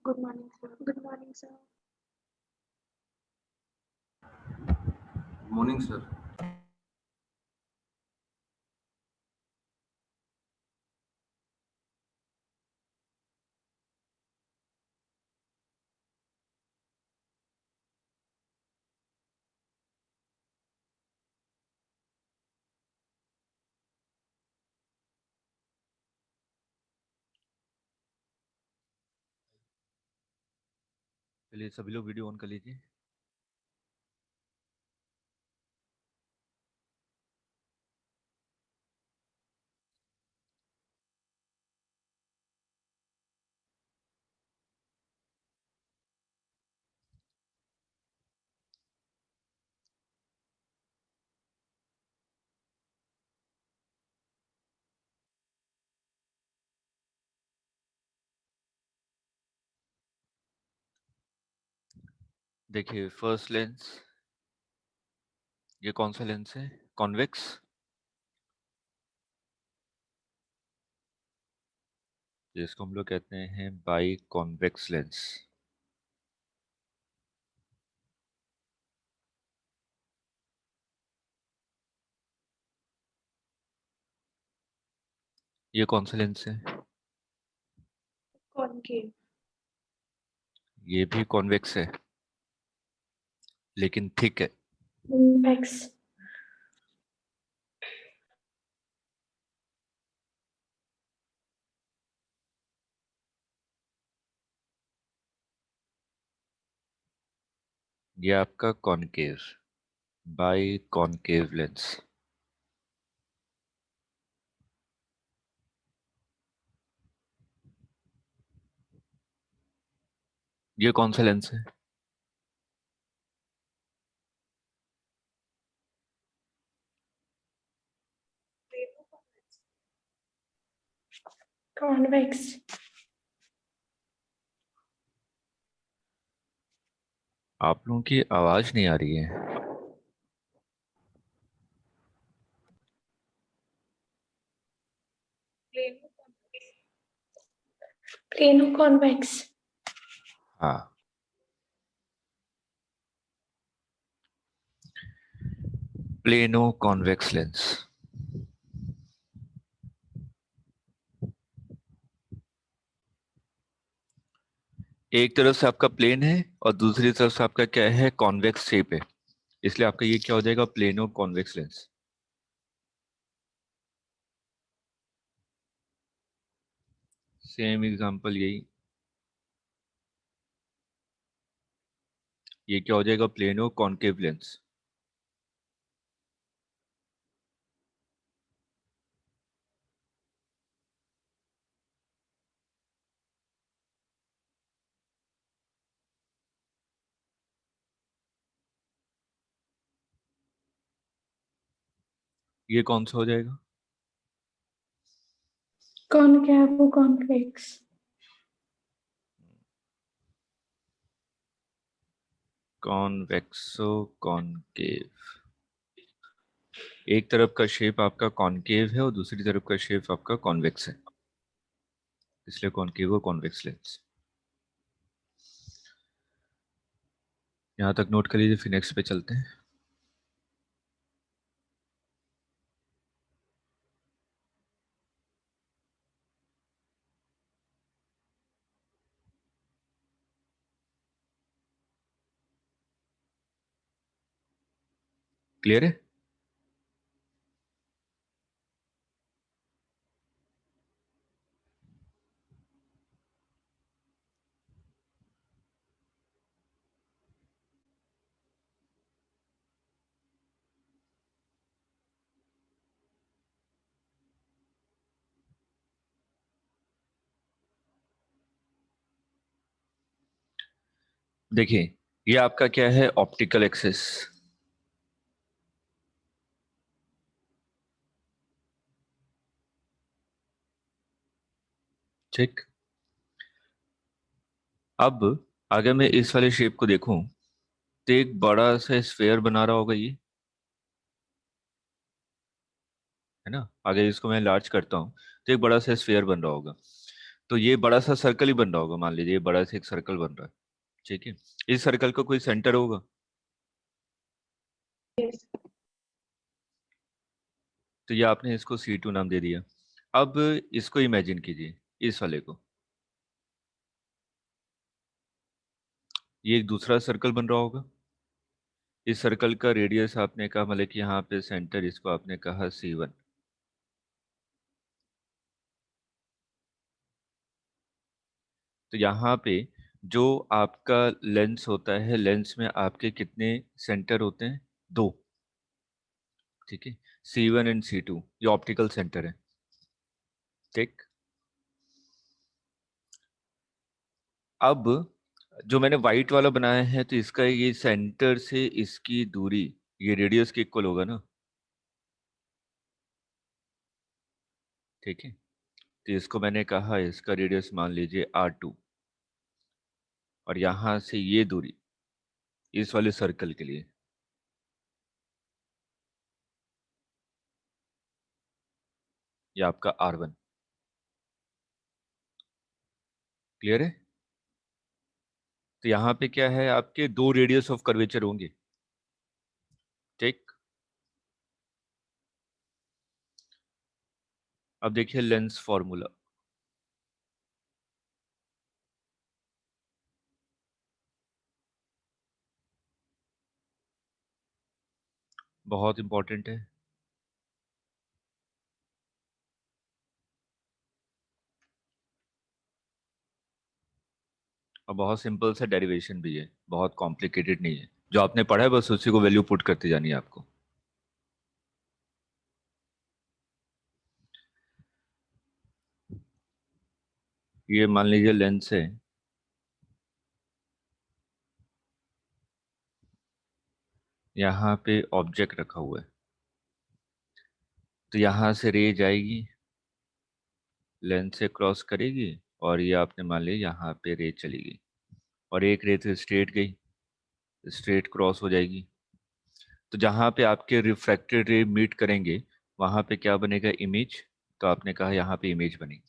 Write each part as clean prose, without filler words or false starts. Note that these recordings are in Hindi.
Good morning, sir. Good morning, sir. Morning, sir. चलिए सभी लोग वीडियो ऑन कर लीजिए। देखिए फर्स्ट लेंस, ये कौन सा लेंस है? कॉन्वेक्स। जिसको हम लोग कहते हैं बाई कॉन्वेक्स लेंस। ये कौन सा लेंस है? Concave. ये भी कॉन्वेक्स है लेकिन थिक है। Convex. ये आपका कॉनकेव, बाई कॉनकेव लेंस। ये कौन सा लेंस है? Convex. आप लोगों की आवाज नहीं आ रही है। Plano-convex. हाँ, प्लेनो कॉन्वेक्स लेंस। एक तरफ से आपका प्लेन है और दूसरी तरफ से आपका क्या है? कॉन्वेक्स शेप है, इसलिए आपका ये क्या हो जाएगा? Plano convex lens. Same example यही, ये क्या हो जाएगा? Plano concave lens. ये कौन सा हो जाएगा? Concavo-convex. कॉन्वेक्सो कॉन्केव। एक तरफ का शेप आपका कॉन्केव है और दूसरी तरफ का शेप आपका कॉन्वेक्स है, इसलिए कॉन्केव और कॉन्वेक्स लेंस। यहां तक नोट कर लीजिए, फिर नेक्स्ट पे चलते हैं। क्लियर है? देखिए ये आपका क्या है? Optical axis. ठीक, अब अगर मैं इस वाले शेप को देखूं तो एक बड़ा सा स्फेयर बना रहा होगा, ये है ना। अगर इसको मैं लार्ज करता हूं तो एक बड़ा सा स्फेयर बन रहा होगा। तो ये बड़ा सा सर्कल ही बन रहा होगा, मान लीजिए ये बड़ा सा एक सर्कल बन रहा है, ठीक है। इस सर्कल का कोई सेंटर होगा, Yes. तो ये आपने इसको C2 नाम दे दिया। अब इसको इमेजिन कीजिए, इस वाले को, ये एक दूसरा सर्कल बन रहा होगा। इस सर्कल का रेडियस आपने कहा, मतलब कि यहाँ पे सेंटर, इसको आपने कहा C1। तो यहाँ पे जो आपका लेंस होता है, लेंस में आपके कितने सेंटर होते हैं? 2, ठीक है। C1 एंड C2 ये ऑप्टिकल सेंटर है, ठीक। अब जो मैंने व्हाइट वाला बनाया है, तो इसका ये सेंटर से इसकी दूरी ये रेडियस के इक्वल होगा ना, ठीक है। तो इसको मैंने कहा, इसका रेडियस मान लीजिए R2, और यहां से ये दूरी इस वाले सर्कल के लिए ये आपका R1। क्लियर है? तो यहाँ पे क्या है, आपके 2 रेडियस ऑफ कर्वेचर होंगे, ठीक। अब देखिए लेंस फॉर्मूला, बहुत इंपॉर्टेंट है और बहुत सिंपल सा डेरिवेशन भी है, बहुत कॉम्प्लिकेटेड नहीं है। जो आपने पढ़ा है बस उसी को वैल्यू पुट करते जानी है आपको। ये मान लीजिए लेंस है, यहाँ पे ऑब्जेक्ट रखा हुआ है, तो यहाँ से रे जाएगी, लेंस से क्रॉस करेगी, और ये आपने मान लिया यहाँ पे रे चली गई, और एक रे तो स्ट्रेट गई, स्ट्रेट क्रॉस हो जाएगी। तो जहाँ पे आपके रिफ्रैक्टेड रे मीट करेंगे वहाँ पे क्या बनेगा? इमेज। तो आपने कहा यहाँ पे इमेज बनेगी।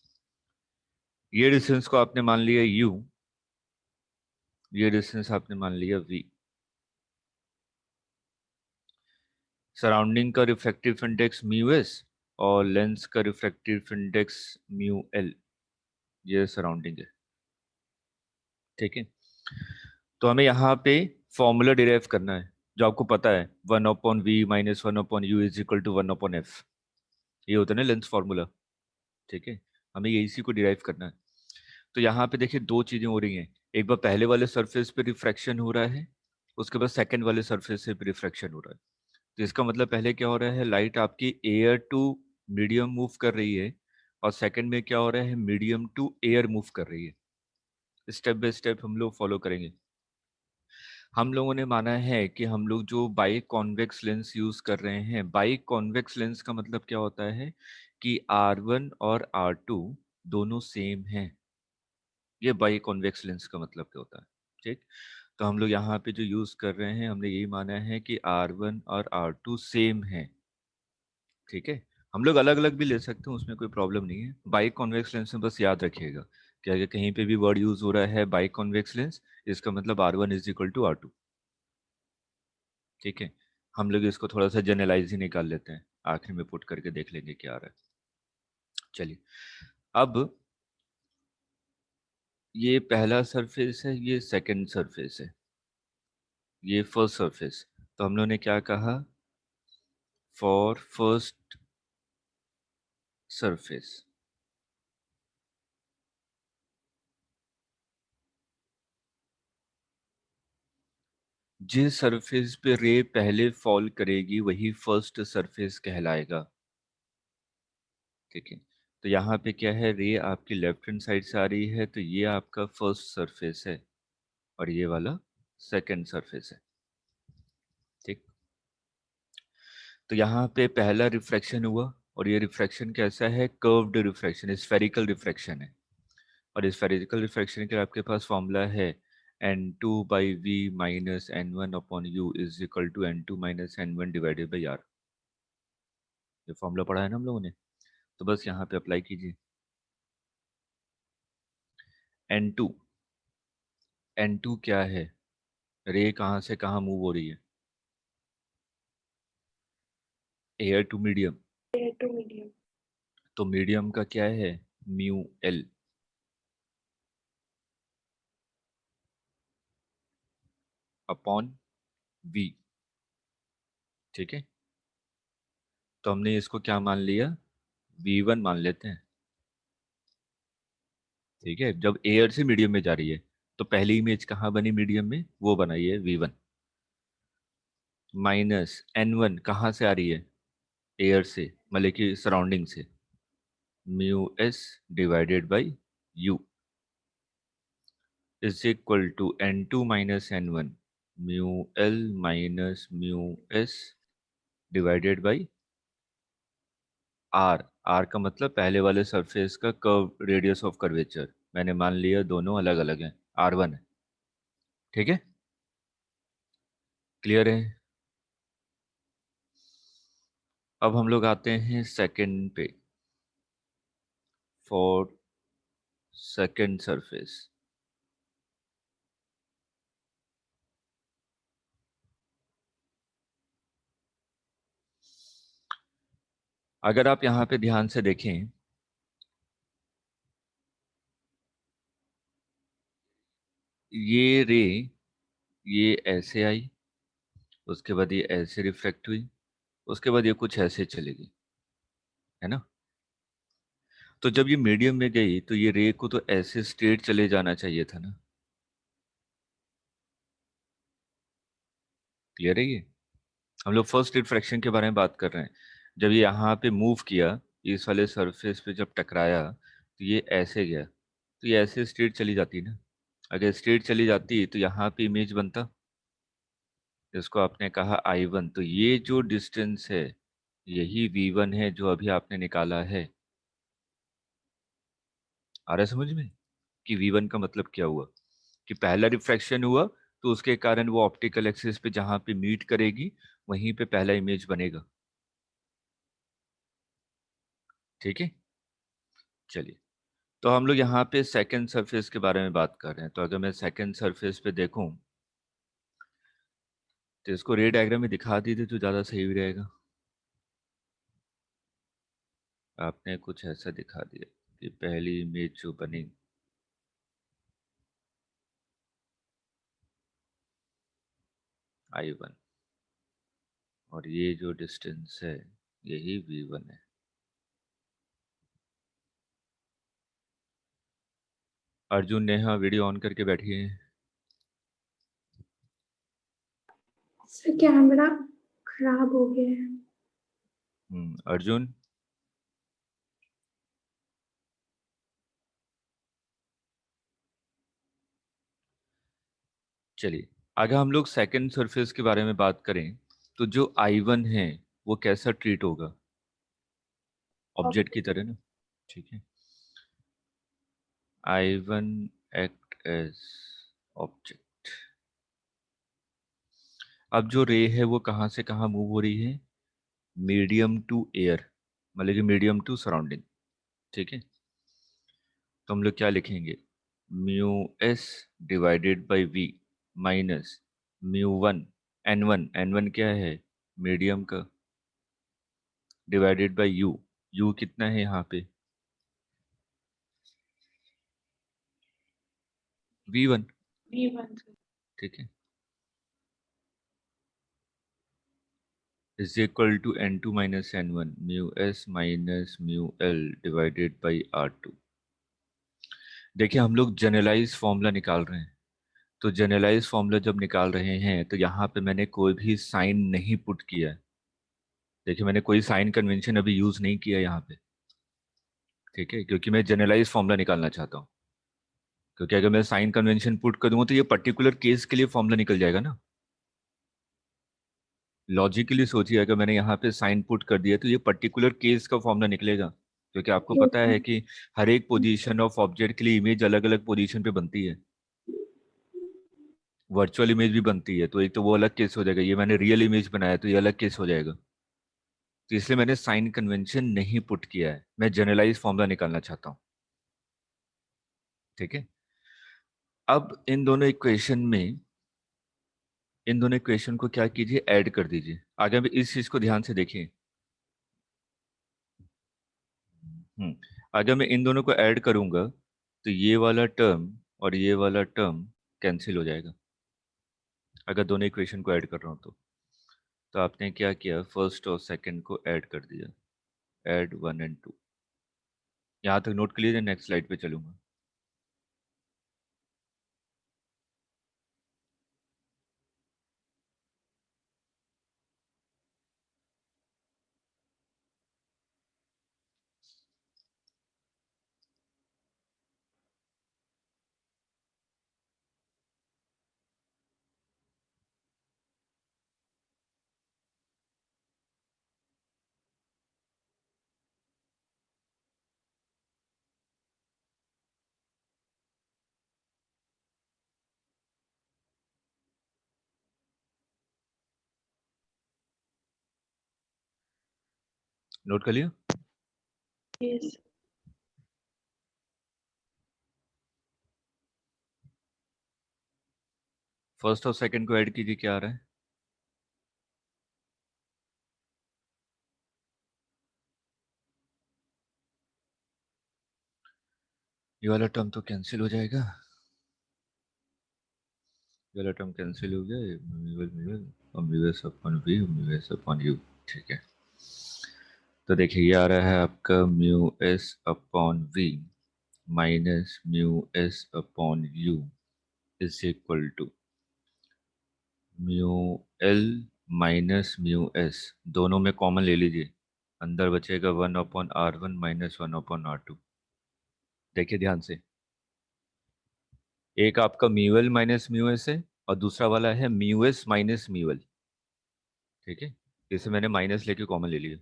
ये डिस्टेंस को आपने मान लिया u, ये डिस्टेंस आपने मान लिया v। सराउंडिंग का रिफ्रैक्टिव इंडेक्स म्यू एस और लेंस का रिफ्रैक्टिव इंडेक्स म्यू एल, ये सराउंडिंग है, ठीक है। तो हमें यहाँ पे फॉर्मूला डिराइव करना है, जो आपको पता है 1/v minus 1/u is equal to 1/f। ये होता है ना लेंस फॉर्मूला, ठीक है। हमें ये इसी को डिराइव करना है। तो यहाँ पे देखिए 2 चीजें हो रही हैं, एक बार पहले वाले सरफेस पे रिफ्रैक्शन हो रहा है, उसके बाद सेकंड वाले सरफेस से रिफ्रैक्शन हो रहा है। तो इसका मतलब पहले क्या हो रहा है, लाइट आपकी एयर टू मीडियम मूव कर रही है, और सेकंड में क्या हो रहा है, मीडियम टू एयर मूव कर रही है। स्टेप बाय स्टेप हम लोग फॉलो करेंगे। हम लोगों ने माना है कि हम लोग जो बाई कॉन्वेक्स लेंस यूज कर रहे हैं, बाई कॉन्वेक्स लेंस का मतलब क्या होता है कि R1 और R2 दोनों सेम हैं। ये बाई कॉन्वेक्स लेंस का मतलब क्या होता है, ठीक। तो हम लोग यहाँ पे जो यूज कर रहे हैं, हमने यही माना है कि R1 और R2 सेम है, ठीक है। हम लोग अलग अलग भी ले सकते हैं, उसमें कोई प्रॉब्लम नहीं है। बाई कॉन्वेक्स लेंस में बस याद रखिएगा कि अगर कहीं पे भी वर्ड यूज हो रहा है बाई कॉन्वेक्स लेंस, इसका मतलब R1 is equal to R2, ठीक है। हम लोग इसको थोड़ा सा जनरलाइज ही निकाल लेते हैं, आखिर में पुट करके देख लेंगे क्या आ रहा है। चलिए, अब ये पहला सरफेस है, ये सेकंड सरफेस है, ये फर्स्ट सरफेस। तो हम लोगों ने क्या कहा, फॉर फर्स्ट सरफेस, जिस सरफेस पे रे पहले फॉल करेगी वही फर्स्ट सरफेस कहलाएगा, ठीक है। तो यहाँ पे क्या है, रे आपकी लेफ्ट हैंड साइड से आ रही है, तो ये आपका फर्स्ट सरफेस है, और ये वाला सेकंड सरफेस है, ठीक। तो यहाँ पे पहला रिफ्रैक्शन हुआ, और ये रिफ्रैक्शन कैसा है, कर्व्ड रिफ्रैक्शन, स्फेरिकल रिफ्रैक्शन है। और स्फेरिकल रिफ्रैक्शन के लिए आपके पास फॉर्मूला है n2/v minus n1/u is equal to n2 minus n1 divided by r। ये फॉर्मूला पढ़ा है ना हम लोगों ने, तो बस यहाँ पे अप्लाई कीजिए। N2, N2 क्या है? रे कहाँ से कहाँ मूव हो रही है? Air to medium, Air to medium. तो मीडियम का क्या है? Mu l upon v. ठीक है, तो हमने इसको क्या मान लिया? V1 मान लेते हैं। ठीक है, जब एयर से मीडियम में जा रही है तो पहली इमेज कहाँ बनी मीडियम में? वो बनाई है V1। माइनस N1 कहाँ से आ रही है? एयर से, मतलब कि सराउंडिंग से। Mu s divided by u is equal to N2 minus N1 mu l minus mu s divided by r. R का मतलब पहले वाले सरफेस का कर्व रेडियस ऑफ कर्वेचर। मैंने मान लिया दोनों अलग अलग हैं, R1 है। ठीक है, क्लियर है? अब हम लोग आते हैं सेकंड पे, फॉर सेकंड सरफेस। अगर आप यहाँ पे ध्यान से देखें, ये रे ये ऐसे आई, उसके बाद ये ऐसे रिफ्लेक्ट हुई, उसके बाद ये कुछ ऐसे चलेगी, है ना? तो जब ये मीडियम में गई तो ये रे को तो ऐसे स्ट्रेट चले जाना चाहिए था ना। क्लियर है? ये हम लोग फर्स्ट रिफ्रैक्शन के बारे में बात कर रहे हैं। जब ये यहाँ पे मूव किया, इस वाले सरफेस पे जब टकराया तो ये ऐसे गया, तो ये ऐसे स्ट्रेट चली जाती ना। अगर स्ट्रेट चली जाती तो यहाँ पे इमेज बनता, जिसको आपने कहा I1। तो ये जो डिस्टेंस है यही V1 है जो अभी आपने निकाला है। आ रहा है समझ में कि V1 का मतलब क्या हुआ? कि पहला रिफ्रैक्शन हुआ तो उसके कारण वो ऑप्टिकल एक्सिस पे जहाँ पे मीट करेगी वहीं पे पहला इमेज बनेगा। ठीक है, चलिए। तो हम लोग यहाँ पे सेकंड सरफेस के बारे में बात कर रहे हैं। तो अगर मैं सेकंड सरफेस पे देखूं तो इसको रे डायग्राम में दिखा दीजिए तो ज़्यादा सही भी रहेगा। आपने कुछ ऐसा दिखा दिया कि पहली इमेज जो बनी I1 और ये जो डिस्टेंस है यही V1 है। अर्जुन नेहा वीडियो ऑन करके बैठिए। सर कैमरा खराब हो गया है। अर्जुन, चलिए आगे हम लोग सेकंड सरफेस के बारे में बात करें। तो जो I1 है वो कैसा ट्रीट होगा? ऑब्जेक्ट की तरह ना। ठीक है, I1 एक्ट एज ऑब्जेक्ट। अब जो रे है वो कहाँ से कहाँ मूव हो रही है? मीडियम टू एयर, मतलब कि मीडियम टू सराउंडिंग। ठीक है, तो हम लोग क्या लिखेंगे? Mu s divided by v minus mu one n one क्या है? मीडियम का, डिवाइडेड बाई यू। यू कितना है यहाँ पे? V1। V1 sir. ठीक है, is equal to N2 minus N1 mu s minus mu l divided by R2। देखिए हम लोग जनरलाइज फॉर्मूला निकाल रहे हैं। तो जनरलाइज फॉर्मूला जब निकाल रहे हैं तो यहाँ पे मैंने कोई भी साइन नहीं पुट किया है। देखिए मैंने कोई साइन कन्वेंशन अभी यूज नहीं किया यहाँ पे। ठीक है, क्योंकि मैं जनरलाइज फॉर्मूला निकालना चाहता हूँ। क्योंकि अगर मैं साइन कन्वेंशन पुट कर दूंगा तो ये पर्टिकुलर केस के लिए फॉर्मूला निकल जाएगा ना। लॉजिकली सोचिए, अगर मैंने यहाँ पे साइन पुट कर दिया तो ये पर्टिकुलर केस का फॉर्मूला निकलेगा। क्योंकि आपको Yes पता sir. है कि हर एक पोजीशन ऑफ ऑब्जेक्ट के लिए इमेज अलग अलग पोजीशन पे बनती है। वर्चुअल इमेज भी बनती है, तो एक तो वो अलग केस हो जाएगा, ये मैंने रियल इमेज बनाया तो ये अलग केस हो जाएगा। तो इसलिए मैंने साइन कन्वेंशन नहीं पुट किया है, मैं जनरलाइज फॉर्मूला निकालना चाहता हूँ। ठीक है, अब इन दोनों इक्वेशन को क्या कीजिए, ऐड कर दीजिए। आगे हम इस चीज को ध्यान से देखिए। अगर मैं इन दोनों को ऐड करूंगा तो ये वाला टर्म और ये वाला टर्म कैंसिल हो जाएगा, अगर दोनों इक्वेशन को ऐड कर रहा हूँ तो आपने क्या किया, फर्स्ट और सेकंड को ऐड कर दिया, ऐड 1 and 2। यहाँ तक नोट कर लीजिए, नेक्स्ट स्लाइड पे चलूंगा। नोट कर लिया। Yes. फर्स्ट और सेकंड को ऐड कीजिए, क्या आ रहा है? ये वाला टर्म तो कैंसिल हो जाएगा, ये वाला टर्म कैंसिल हो गया, mu s upon v, mu s upon u. ठीक है, तो देखिए ये आ रहा है आपका mu s upon v minus mu s upon u is equal to mu l minus mu s. दोनों में कॉमन ले लीजिए, अंदर बचेगा 1/r1 माइनस 1/r2। देखिए ध्यान से, एक आपका mu l minus mu S है और दूसरा वाला है mu s minus mu L. ठीक है, इसे मैंने माइनस लेके कॉमन ले लिया।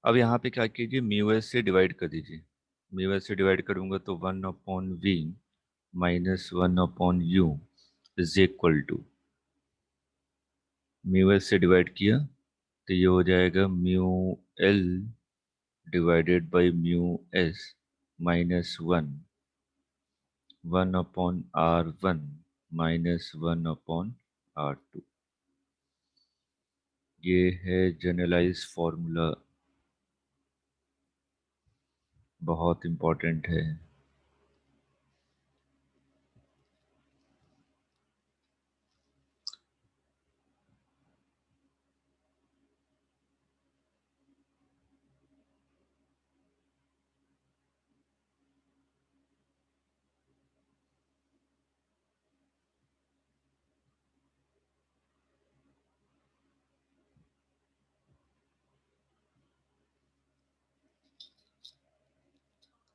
अब यहाँ पे क्या कीजिए, म्यू एस से डिवाइड कर दीजिए। म्यू एस से डिवाइड करूंगा तो 1/v minus 1/u is equal to, mu s से डिवाइड किया तो ये हो जाएगा mu l divided by mu s minus 1/r1 minus 1/r2। ये है जनरलाइज फॉर्मूला, बहुत इंपॉर्टेंट है।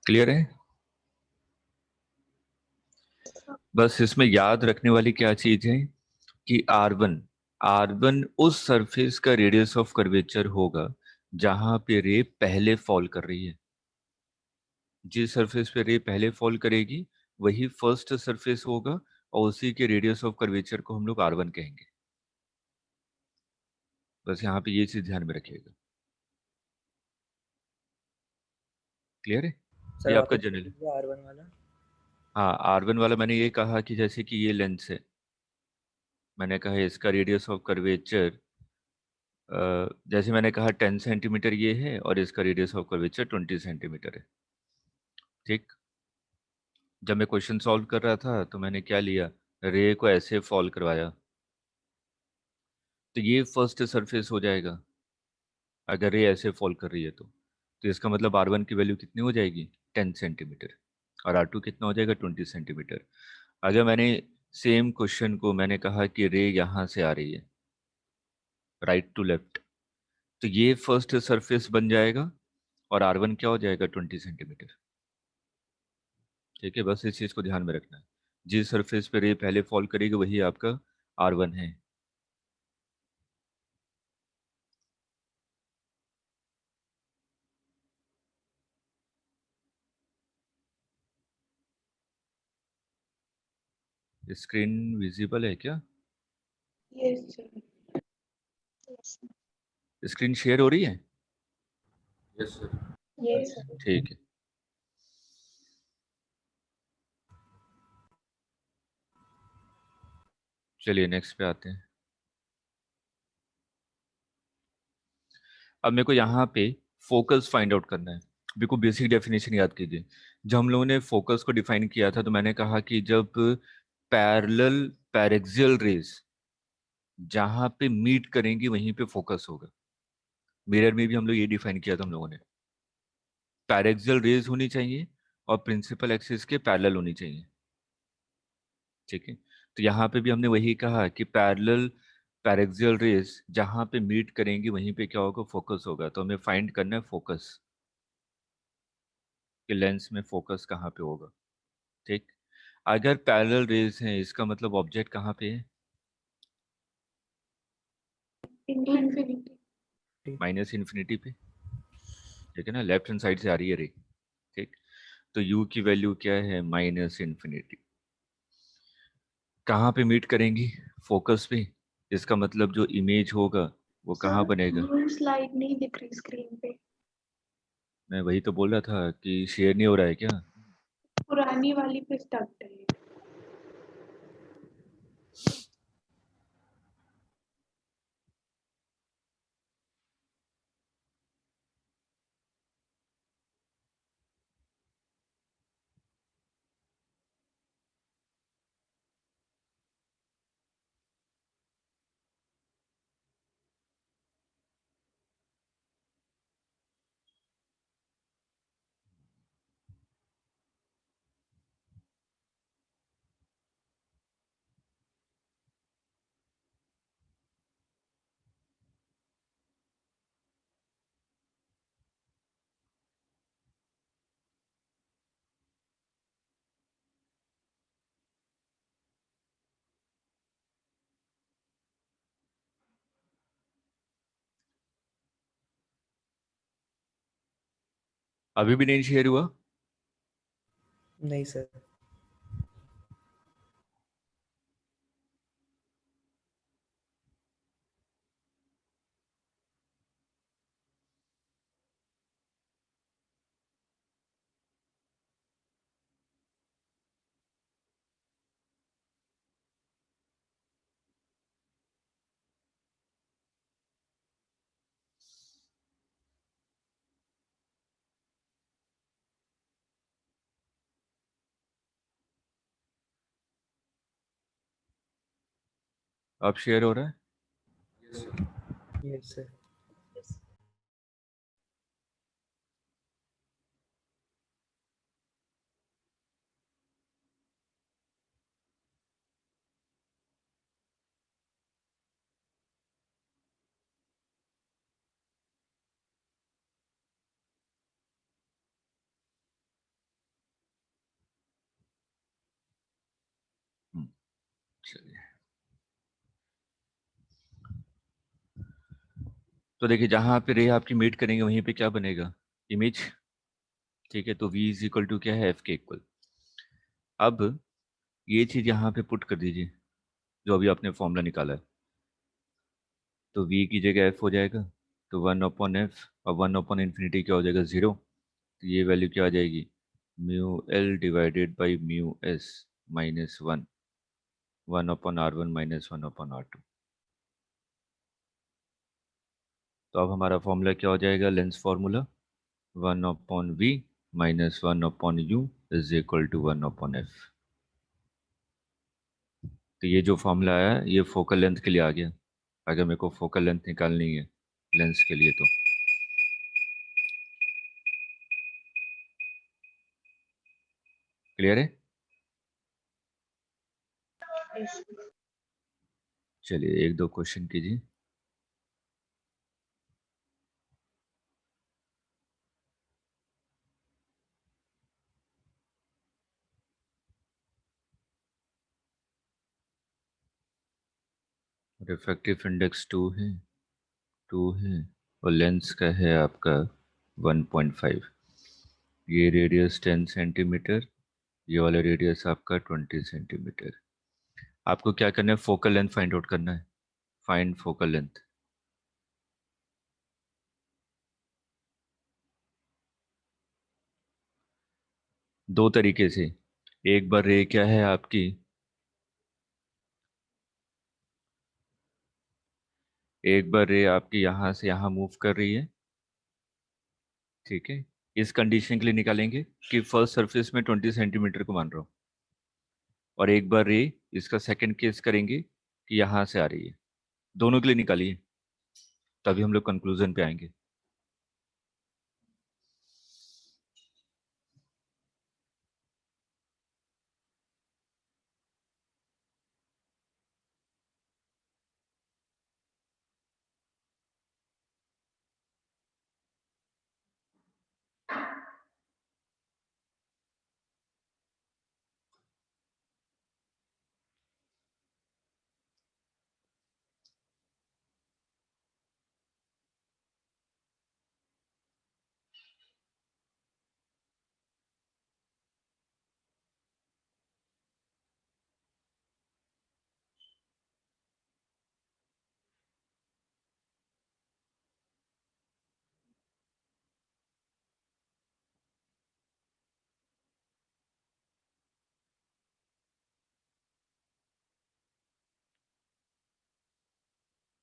क्लियर है? बस इसमें याद रखने वाली क्या चीज है कि आर वन उस सरफेस का रेडियस ऑफ कर्वेचर होगा जहां पे रे पहले फॉल कर रही है। जिस सरफेस पे रे पहले फॉल करेगी वही फर्स्ट सरफेस होगा और उसी के रेडियस ऑफ कर्वेचर को हम लोग R1 कहेंगे। बस यहाँ पे ये चीज ध्यान में रखिएगा। क्लियर है? ये सर आपका वापस जनरल है। R1 वाला। हाँ, R1 वाला मैंने ये कहा कि जैसे कि ये लेंस है, मैंने कहा इसका रेडियस ऑफ कर्वेचर, जैसे मैंने कहा 10 सेंटीमीटर ये है और इसका रेडियस ऑफ कर्वेचर 20 सेंटीमीटर है। ठीक, जब मैं क्वेश्चन सॉल्व कर रहा था तो मैंने क्या लिया, रे को ऐसे फॉल करवाया तो ये फर्स्ट सरफेस हो जाएगा अगर रे ऐसे फॉल कर रही है तो इसका मतलब R1 की वैल्यू कितनी हो जाएगी, 10 सेंटीमीटर, और R2 कितना हो जाएगा, 20 सेंटीमीटर। अगर मैंने सेम क्वेश्चन को मैंने कहा कि रे यहाँ से आ रही है राइट टू लेफ्ट, तो ये फर्स्ट सरफेस बन जाएगा और R1 क्या हो जाएगा, 20 सेंटीमीटर। ठीक है, बस इस चीज़ को ध्यान में रखना है, जिस सरफेस पे रे पहले फॉल करेगी वही आपका R1 है। स्क्रीन विजिबल है क्या? Yes, sir. Yes. Screen share हो रही है? Yes sir. Yes, sir. ठीक है। चलिए नेक्स्ट पे आते हैं। अब मेरे को यहाँ पे फोकस फाइंड आउट करना है। मेरे को बेसिक डेफिनेशन याद कीजिए। जब हम लोगों ने फोकस को डिफाइन किया था तो मैंने कहा कि जब पैरेलल पैरेक्सियल रेज जहाँ पे मीट करेंगी वहीं पे फोकस होगा। मिरर में भी हम लोग ये डिफाइन किया था हम लोगों ने। पैरेक्सियल रेज होनी चाहिए और प्रिंसिपल एक्सिस के पैरेलल होनी चाहिए। ठीक है, तो यहाँ पे भी हमने वही कहा कि पैरेलल पैरेक्सियल रेज जहाँ पे मीट करेंगी वहीं पे क्या होगा, फोकस होगा। तो हमें फाइंड करना है फोकस, कि लेंस में फोकस कहाँ पे होगा। ठीक, अगर पैरेलल रेज हैं इसका मतलब ऑब्जेक्ट कहाँ पे है, इन्फिनिटी। माइनस इन्फिनिटी पे। ठीक है ना, लेफ्ट हैंड साइड से आ रही है रे। ठीक, तो u की वैल्यू क्या है, माइनस इन्फिनिटी। कहाँ पे मीट करेंगी, फोकस पे। इसका मतलब जो इमेज होगा वो कहाँ बनेगा। सर स्लाइड नहीं दिख रही स्क्रीन पे। मैं वही तो बोल रहा था कि शेयर नहीं हो रहा है क्या। पुरानी वाली पे स्टक है। अभी भी नहीं शेयर हुआ। नहीं सर। अब शेयर हो रहा है। Yes sir. चलिए, तो देखिए जहाँ पे रे आपकी मीट करेंगे वहीं पे क्या बनेगा, इमेज। ठीक है, तो v इज इक्वल टू क्या है, एफ के इक्वल। अब ये चीज यहाँ पे पुट कर दीजिए जो अभी आपने फॉर्मूला निकाला है। तो v की जगह f हो जाएगा, तो 1/f, और 1/infinity क्या हो जाएगा, 0। तो ये वैल्यू क्या आ जाएगी, mu l divided by mu s minus 1/r1 minus 1/r2। तो अब हमारा फॉर्मूला क्या हो जाएगा, lens formula 1/v minus 1/u is equal to 1/f। तो ये जो फॉर्मूला आया ये फोकल लेंथ के लिए आ गया। अगर मेरे को फोकल लेंथ निकालनी है लेंस के लिए तो क्लियर है। चलिए एक दो क्वेश्चन कीजिए। रिफ्रैक्टिव इंडेक्स 2 है और लेंस का है आपका 1.5। ये रेडियस 10 सेंटीमीटर, ये वाला रेडियस आपका 20 सेंटीमीटर। आपको क्या करना है, फोकल लेंथ फाइंड आउट करना है। Find focal length. दो तरीके से, एक बार रे क्या है आपकी एक बार रे आपकी यहाँ से यहाँ मूव कर रही है, ठीक है। इस कंडीशन के लिए निकालेंगे कि फर्स्ट सरफेस में 20 सेंटीमीटर को मान रहा हूँ, और एक बार रे इसका सेकंड केस करेंगे कि यहाँ से आ रही है। दोनों के लिए निकालिए, तभी हम लोग कंक्लूजन पे आएंगे।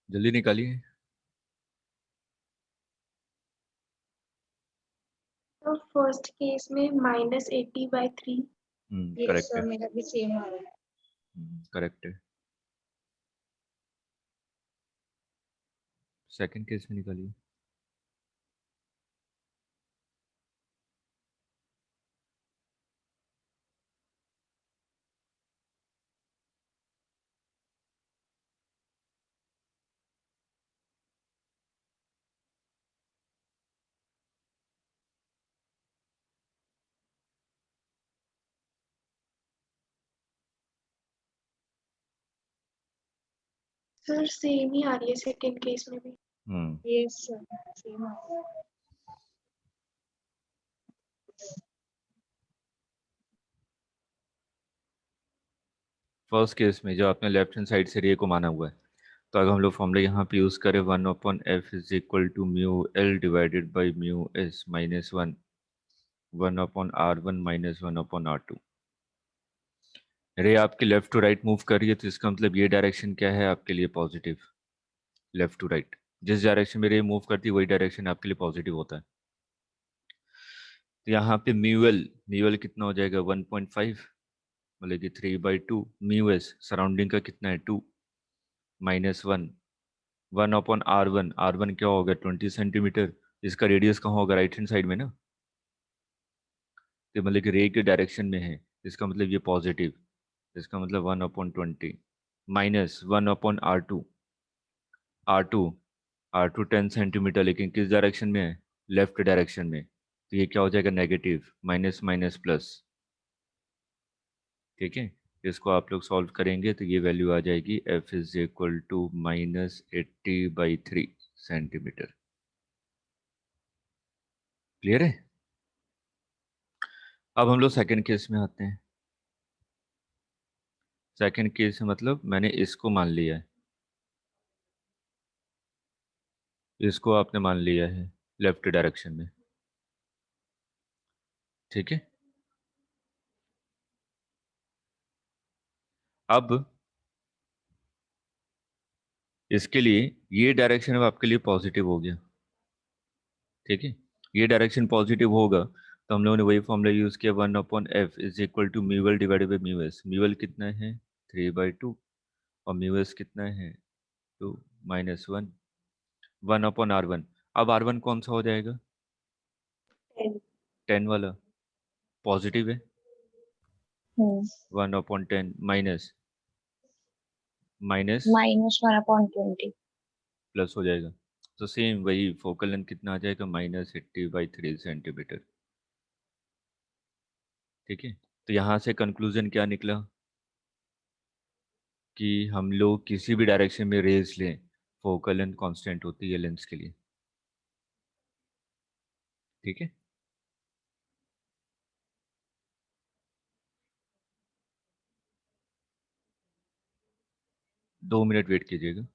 जल्दी निकालिए। तो फर्स्ट केस में -80/3। यस करेक्ट सर, है। मेरा भी सेम आ रहा है। करेक्ट है। सेकंड केस में निकालिए। सर सेम ही आ रही है सेकंड केस में भी। यस सर, सेम आ रहा है। फर्स्ट केस में जो आपने लेफ्ट हैंड साइड से रे को माना हुआ है, तो अगर हम लोग फॉर्मूला यहाँ पे यूज़ करें 1/f is equal to mu l divided by mu s minus 1/r1 minus 1/r2। रे आपकी लेफ्ट टू राइट मूव कर रही है, तो इसका मतलब ये डायरेक्शन क्या है आपके लिए? पॉजिटिव। लेफ्ट टू राइट जिस डायरेक्शन में रे मूव करती है वही डायरेक्शन आपके लिए पॉजिटिव होता है। तो यहाँ पे म्यूएल कितना हो जाएगा? 1.5, मतलब कि 3/2। म्यू एस सराउंडिंग का कितना है? 2 माइनस 1/r1। r1 क्या होगा? 20 सेंटीमीटर। इसका रेडियस कहाँ होगा? राइट हैंड साइड में ना, तो मतलब कि रे के डायरेक्शन में है, इसका मतलब ये पॉजिटिव। इसका मतलब 1/20 माइनस 1/r2। R2 10 सेंटीमीटर, लेकिन किस डायरेक्शन में है? लेफ्ट डायरेक्शन में, तो ये क्या हो जाएगा? नेगेटिव। माइनस माइनस प्लस, ठीक है। इसको आप लोग सॉल्व करेंगे तो ये वैल्यू आ जाएगी f is equal to -80/3 centimetre. Clear है? अब हम लोग सेकंड केस में आते हैं। सेकंड केस मतलब मैंने इसको मान लिया है, इसको आपने मान लिया है लेफ्ट डायरेक्शन में, ठीक है। अब इसके लिए ये डायरेक्शन अब आपके लिए पॉजिटिव हो गया, ठीक है। ये डायरेक्शन पॉजिटिव होगा तो हम लोगों ने वही फॉर्मूला यूज किया, 1/f is equal to mu L divided by mu S. Mu L कितना है? 3/2, और म्यू एस कितना है? 2 माइनस 1/r1। अब r1 कौन सा हो जाएगा? 10। 10 वाला पॉजिटिव है। 1/10 माइनस माइनस -1/20। प्लस हो जाएगा, तो सेम वही फोकल लेंथ कितना आ जाएगा? -80/3 सेंटीमीटर, ठीक है। तो यहाँ से कंक्लूजन क्या निकला कि हम लोग किसी भी डायरेक्शन में रेज लें, फोकल लेंथ कांस्टेंट होती है लेंस के लिए, ठीक है। 2 मिनट वेट कीजिएगा।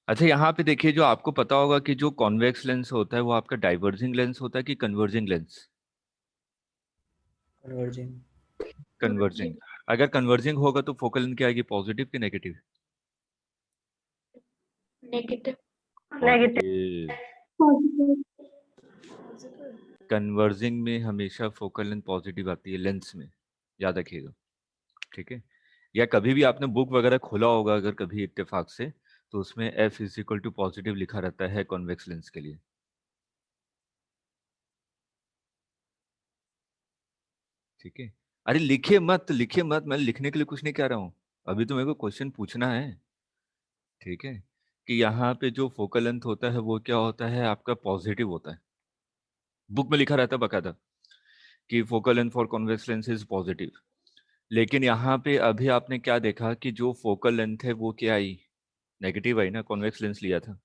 अच्छा, यहाँ पे देखिए, जो आपको पता होगा कि जो कॉन्वेक्स लेंस होता है वो आपका डाइवर्जिंग लेंस होता है कि कन्वर्जिंग लेंस? कन्वर्जिंग। कन्वर्जिंग। अगर कन्वर्जिंग होगा तो फोकल लेंथ क्या आएगी, पॉजिटिव कि नेगेटिव? नेगेटिव। पॉजिटिव। कन्वर्जिंग में हमेशा फोकल लेंथ पॉजिटिव आती है लेंस में, याद रखिएगा, ठीक है? या कभी भी आपने बुक वगैरह खोला होगा अगर कभी इत्तेफाक से, तो उसमें F is equal to positive लिखा रहता है कॉन्वेक्स लेंस के लिए, ठीक है? अरे लिखिए मत, लिखिए मत, मैं लिखने के लिए कुछ नहीं कह रहा हूँ, अभी तो मेरे को क्वेश्चन पूछना है, ठीक है? कि यहाँ पे जो फोकल लेंथ होता है वो क्या होता है, आपका पॉजिटिव होता है, बुक में लिखा रहता है बकायदा कि focal length for convex lens is positive. लेकिन यहाँ पे अभी आपने क्या देखा कि जो फोकल लेंथ है वो क्या आई, नेगेटिव आई ना, कॉन्वेक्स लेंस लिया था,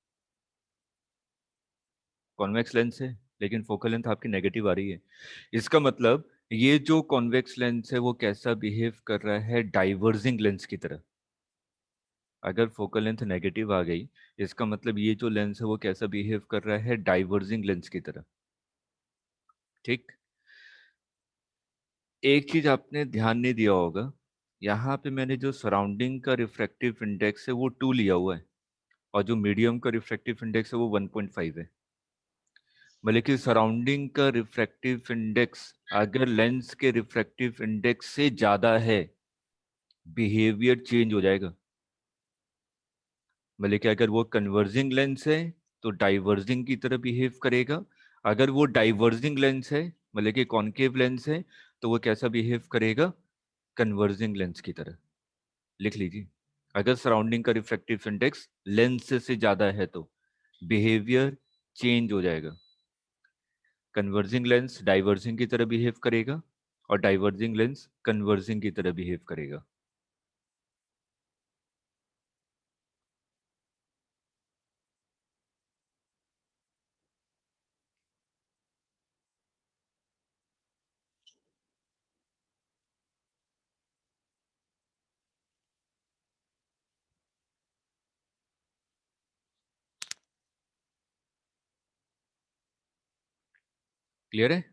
कॉन्वेक्स लेंस है लेकिन फोकल लेंथ आपकी नेगेटिव आ रही है। इसका मतलब ये जो कॉन्वेक्स लेंस है वो कैसा बिहेव कर रहा है, डाइवर्जिंग लेंस की तरह। अगर फोकल लेंथ नेगेटिव आ गई, इसका मतलब ये जो लेंस है वो कैसा बिहेव कर रहा है, डाइवर्जिंग लेंस की तरह, ठीक? एक चीज आपने ध्यान नहीं दिया होगा, यहाँ पे मैंने जो सराउंडिंग का रिफ्रैक्टिव इंडेक्स है वो 2 लिया हुआ है, और जो मीडियम का रिफ्रैक्टिव इंडेक्स है वो 1.5 है। मतलब कि सराउंडिंग का रिफ्रैक्टिव इंडेक्स अगर लेंस के रिफ्रैक्टिव इंडेक्स से ज्यादा है, बिहेवियर चेंज हो जाएगा। मतलब कि अगर वो कन्वर्जिंग लेंस है तो डाइवर्जिंग की तरह बिहेव करेगा, अगर वो डाइवर्जिंग लेंस है मतलब कि कॉन्केव लेंस है तो वो कैसा बिहेव करेगा, कन्वर्जिंग लेंस की तरह। लिख लीजिए, अगर सराउंडिंग का रिफ्रैक्टिव इंडेक्स लेंस से ज्यादा है तो बिहेवियर चेंज हो जाएगा, कन्वर्जिंग लेंस डाइवर्जिंग की तरह बिहेव करेगा और डाइवर्जिंग लेंस कन्वर्जिंग की तरह बिहेव करेगा। क्लियर है?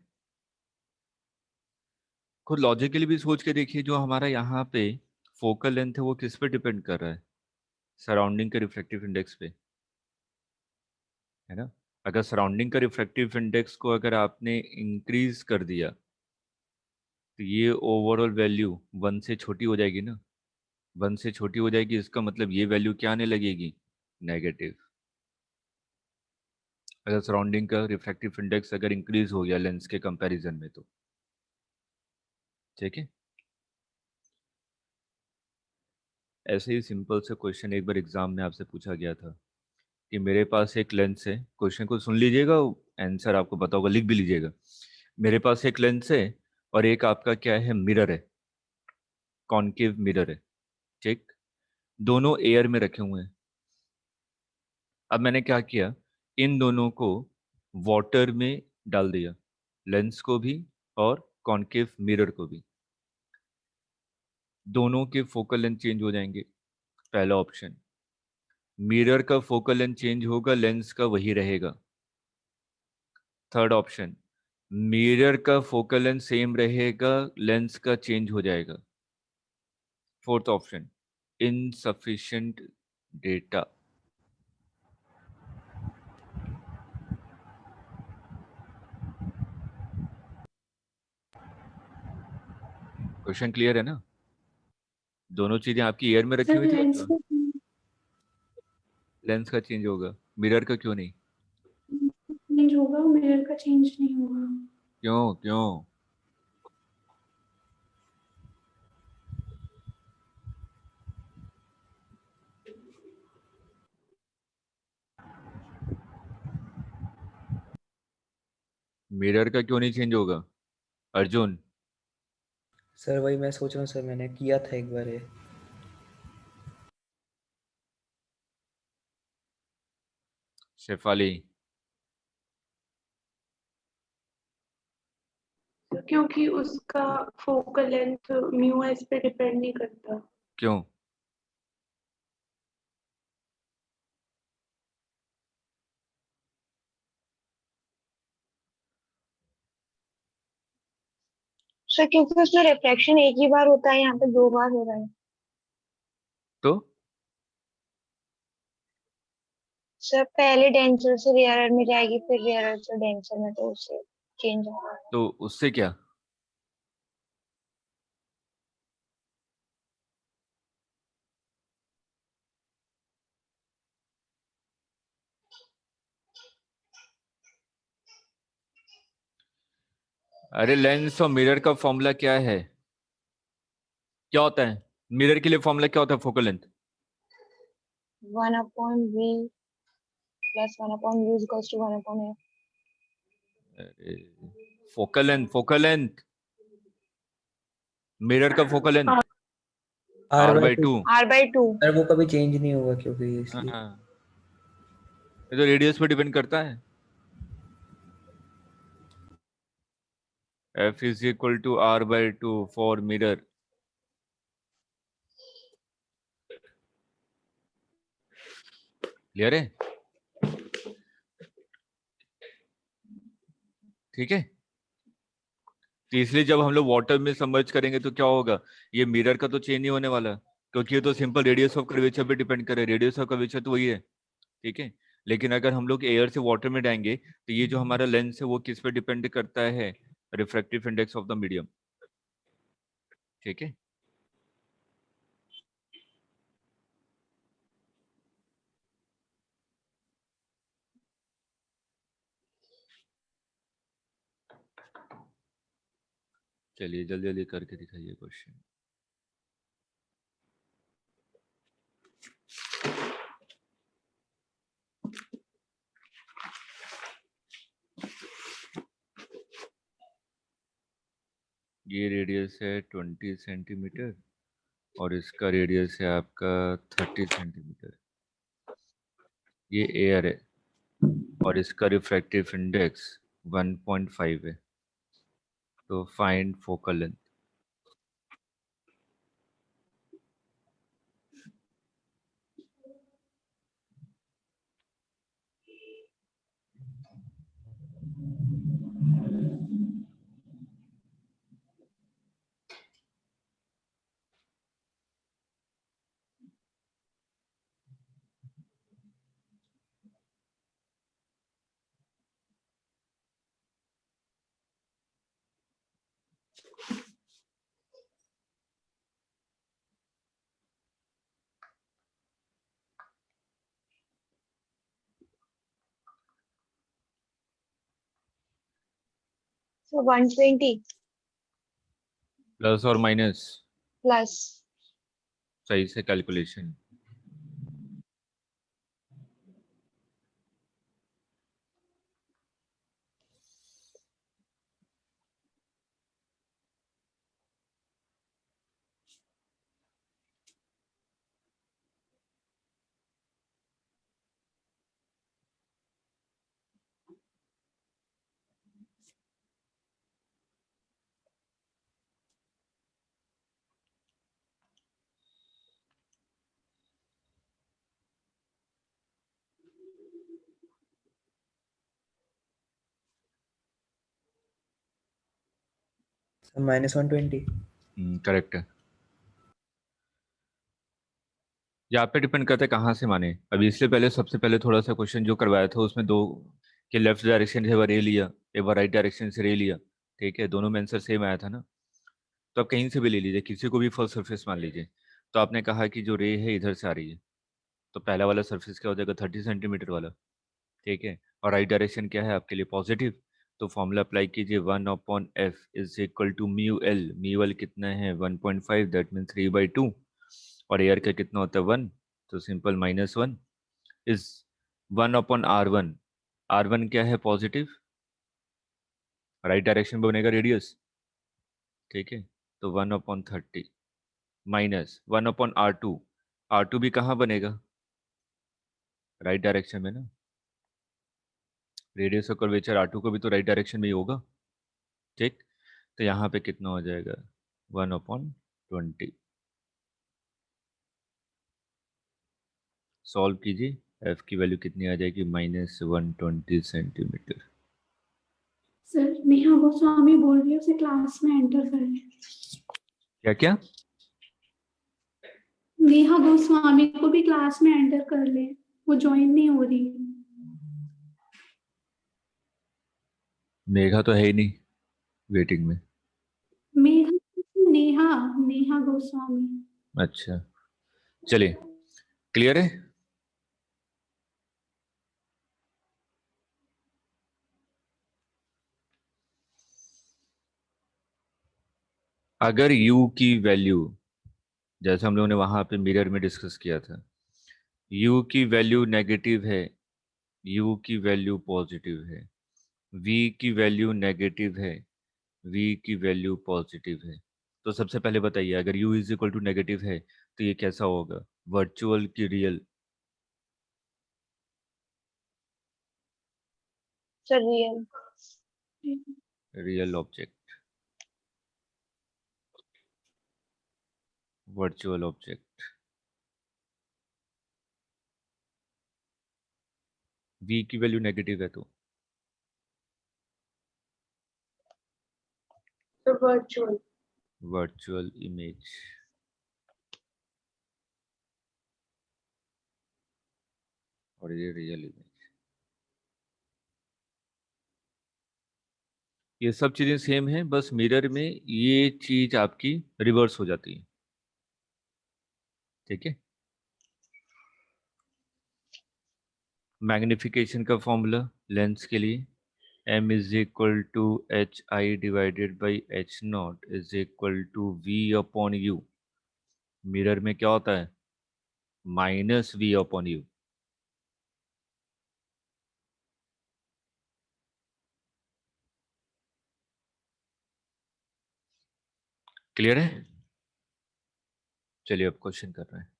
खुद लॉजिकली भी सोच के देखिए, जो हमारा यहाँ पे फोकल लेंथ है वो किस पे डिपेंड कर रहा है, सराउंडिंग के रिफ्रैक्टिव इंडेक्स पे, है ना? अगर सराउंडिंग का रिफ्रैक्टिव इंडेक्स को अगर आपने इंक्रीज कर दिया तो ये ओवरऑल वैल्यू 1 से छोटी हो जाएगी ना, 1 से छोटी हो जाएगी, इसका मतलब ये वैल्यू क्या आने लगेगी, नेगेटिव। अगर सराउंडिंग का रिफ्रैक्टिव इंडेक्स अगर इंक्रीज हो गया लेंस के कंपैरिजन में तो, ठीक है? ऐसे ही सिंपल से क्वेश्चन एक बार एग्जाम में आपसे पूछा गया था कि मेरे पास एक लेंस है, क्वेश्चन को सुन लीजिएगा, आंसर आपको पता होगा, लिख भी लीजिएगा। मेरे पास एक लेंस है और एक आपका क्या है, मिरर है, कॉनकेव मिरर है, ठीक? दोनों एयर में रखे हुए हैं। अब मैंने क्या किया, इन दोनों को वाटर में डाल दिया, लेंस को भी और कॉनकेव मिरर को भी, दोनों के फोकल लेंथ चेंज हो जाएंगे, पहला ऑप्शन। मिरर का फोकल लेंथ चेंज होगा, लेंस का वही रहेगा, थर्ड ऑप्शन। मिरर का फोकल लेंथ सेम रहेगा, लेंस का चेंज हो जाएगा, fourth option. Insufficient data. Question clear है ना? दोनों चीजें आपकी एयर में रखी सर हुई थी, लेंस का लेंस का चेंज होगा, मिरर का क्यों नहीं? चेंज होगा, मिरर का चेंज नहीं होगा। क्यों क्यों? मिरर का क्यों नहीं चेंज होगा, अर्जुन? सर वही मैं सोच रहा हूँ सर, मैंने किया था एक बार ये। शेफाली? क्योंकि उसका फोकल लेंथ म्यू एस पे डिपेंड नहीं करता। क्यों? सर क्योंकि उसमें रिफ्लेक्शन एक ही बार होता है, यहाँ पे 2 बार हो रहा है। तो सर पहले डेंसर से रेयरर में जाएगी, फिर रेयरर से डेंसर में, तो उससे चेंज होगा। तो उससे क्या? अरे लेंस और मिरर का फॉर्मूला क्या है? क्या होता है मिरर के लिए? फॉर्मूला क्या होता है focal length? 1/v plus 1/u equals to 1/f। Focal length, focal length, mirror का focal length R r by by two. 2। r/2। Sir वो कभी चेंज नहीं होगा क्योंकि इसलिए। हाँ, ये तो रेडियस पे डिपेंड करता है। f is equal to r by 2 for mirror. Clear है? ठीक है। तो इसलिए जब हम लोग वाटर में सबमर्ज करेंगे तो क्या होगा, ये मिरर का तो चेंज नहीं होने वाला, क्योंकि ये तो सिंपल रेडियस ऑफ कर्वेचर पे डिपेंड करे। रेडियस ऑफ कर्वेचर तो वही है, ठीक है। लेकिन अगर हम लोग एयर से वाटर में जाएंगे तो ये जो हमारा लेंस है वो किस पे डिपेंड करता है? Refractive index of the medium, ठीक है। चलिए जल्दी जल्दी करके दिखाइए क्वेश्चन। ये रेडियस है 20 सेंटीमीटर और इसका रेडियस है आपका 30 सेंटीमीटर। ये एयर है और इसका रिफ्रैक्टिव इंडेक्स 1.5 है। तो फाइंड फोकल लेंथ। सो 120 प्लस और माइनस प्लस। सही से कैलकुलेशन। सर -120। करेक्ट है। यहाँ पे डिपेंड करता है कहाँ से माने। अभी इसलिए पहले सबसे पहले थोड़ा सा क्वेश्चन जो करवाया था उसमें दो के लेफ्ट डायरेक्शन से रे लिया, एक बार राइट डायरेक्शन से रे लिया, ठीक है। दोनों में आंसर सेम आया था ना। तो आप कहीं से भी ले लीजिए, किसी को भी फर्स्ट सरफेस मान लीजिए। तो आपने कहा कि जो रे है इधर से आ रही है, तो पहला वाला सरफेस क्या हो जाएगा? 30 सेंटीमीटर वाला, ठीक है। और राइट डायरेक्शन क्या है आपके लिए? पॉजिटिव। तो फॉर्मूला अप्लाई कीजिए, 1/f is equal to mu l. Mu l कितना है? 1.5, दैट मीन 3/2। और एयर का कितना होता है? 1। तो सिंपल -1 इज 1/r1। r1 क्या है? पॉजिटिव। राइट डायरेक्शन में बनेगा रेडियस, ठीक है। तो 1/30 माइनस 1/r2। r2 भी कहाँ बनेगा? राइट डायरेक्शन में ना। रेडियस और कर्वेचर r2 को भी तो राइट डायरेक्शन में ही होगा, ठीक। तो यहाँ पे कितना हो जाएगा? 1/20। सॉल्व कीजिए, f की वैल्यू कितनी आ जाएगी? -120 सेंटीमीटर। सर नेहा गोस्वामी बोल रही है उसे क्लास में एंटर कर ले। क्या क्या? नेहा गोस्वामी को भी क्लास में एंटर कर ले, वो ज्वाइन नहीं हो रही। मेघा तो है ही नहीं वेटिंग में। मेघा, नेहा, नेहा गोस्वामी। अच्छा, चलिए, क्लियर है? अगर u की वैल्यू, जैसे हम लोगों ने वहां पे मिरर में डिस्कस किया था, u की वैल्यू नेगेटिव है, u की वैल्यू पॉजिटिव है, v की वैल्यू नेगेटिव है, v की वैल्यू पॉजिटिव है, तो सबसे पहले बताइए, अगर u is equal to negative है तो ये कैसा होगा, वर्चुअल की real? Sir real. Real object, virtual object. v की वैल्यू नेगेटिव है तो the virtual. वर्चुअल इमेज, और ये रियल इमेज। ये सब चीजें सेम हैं, बस मिरर में ये चीज आपकी रिवर्स हो जाती है। ठीक है, मैग्निफिकेशन का फॉर्मूला लेंस के लिए m is equal to h i divided by h not is equal to v upon u. Mirror में क्या होता है, minus v upon u. Clear है? चलिए अब क्वेश्चन कर रहे हैं।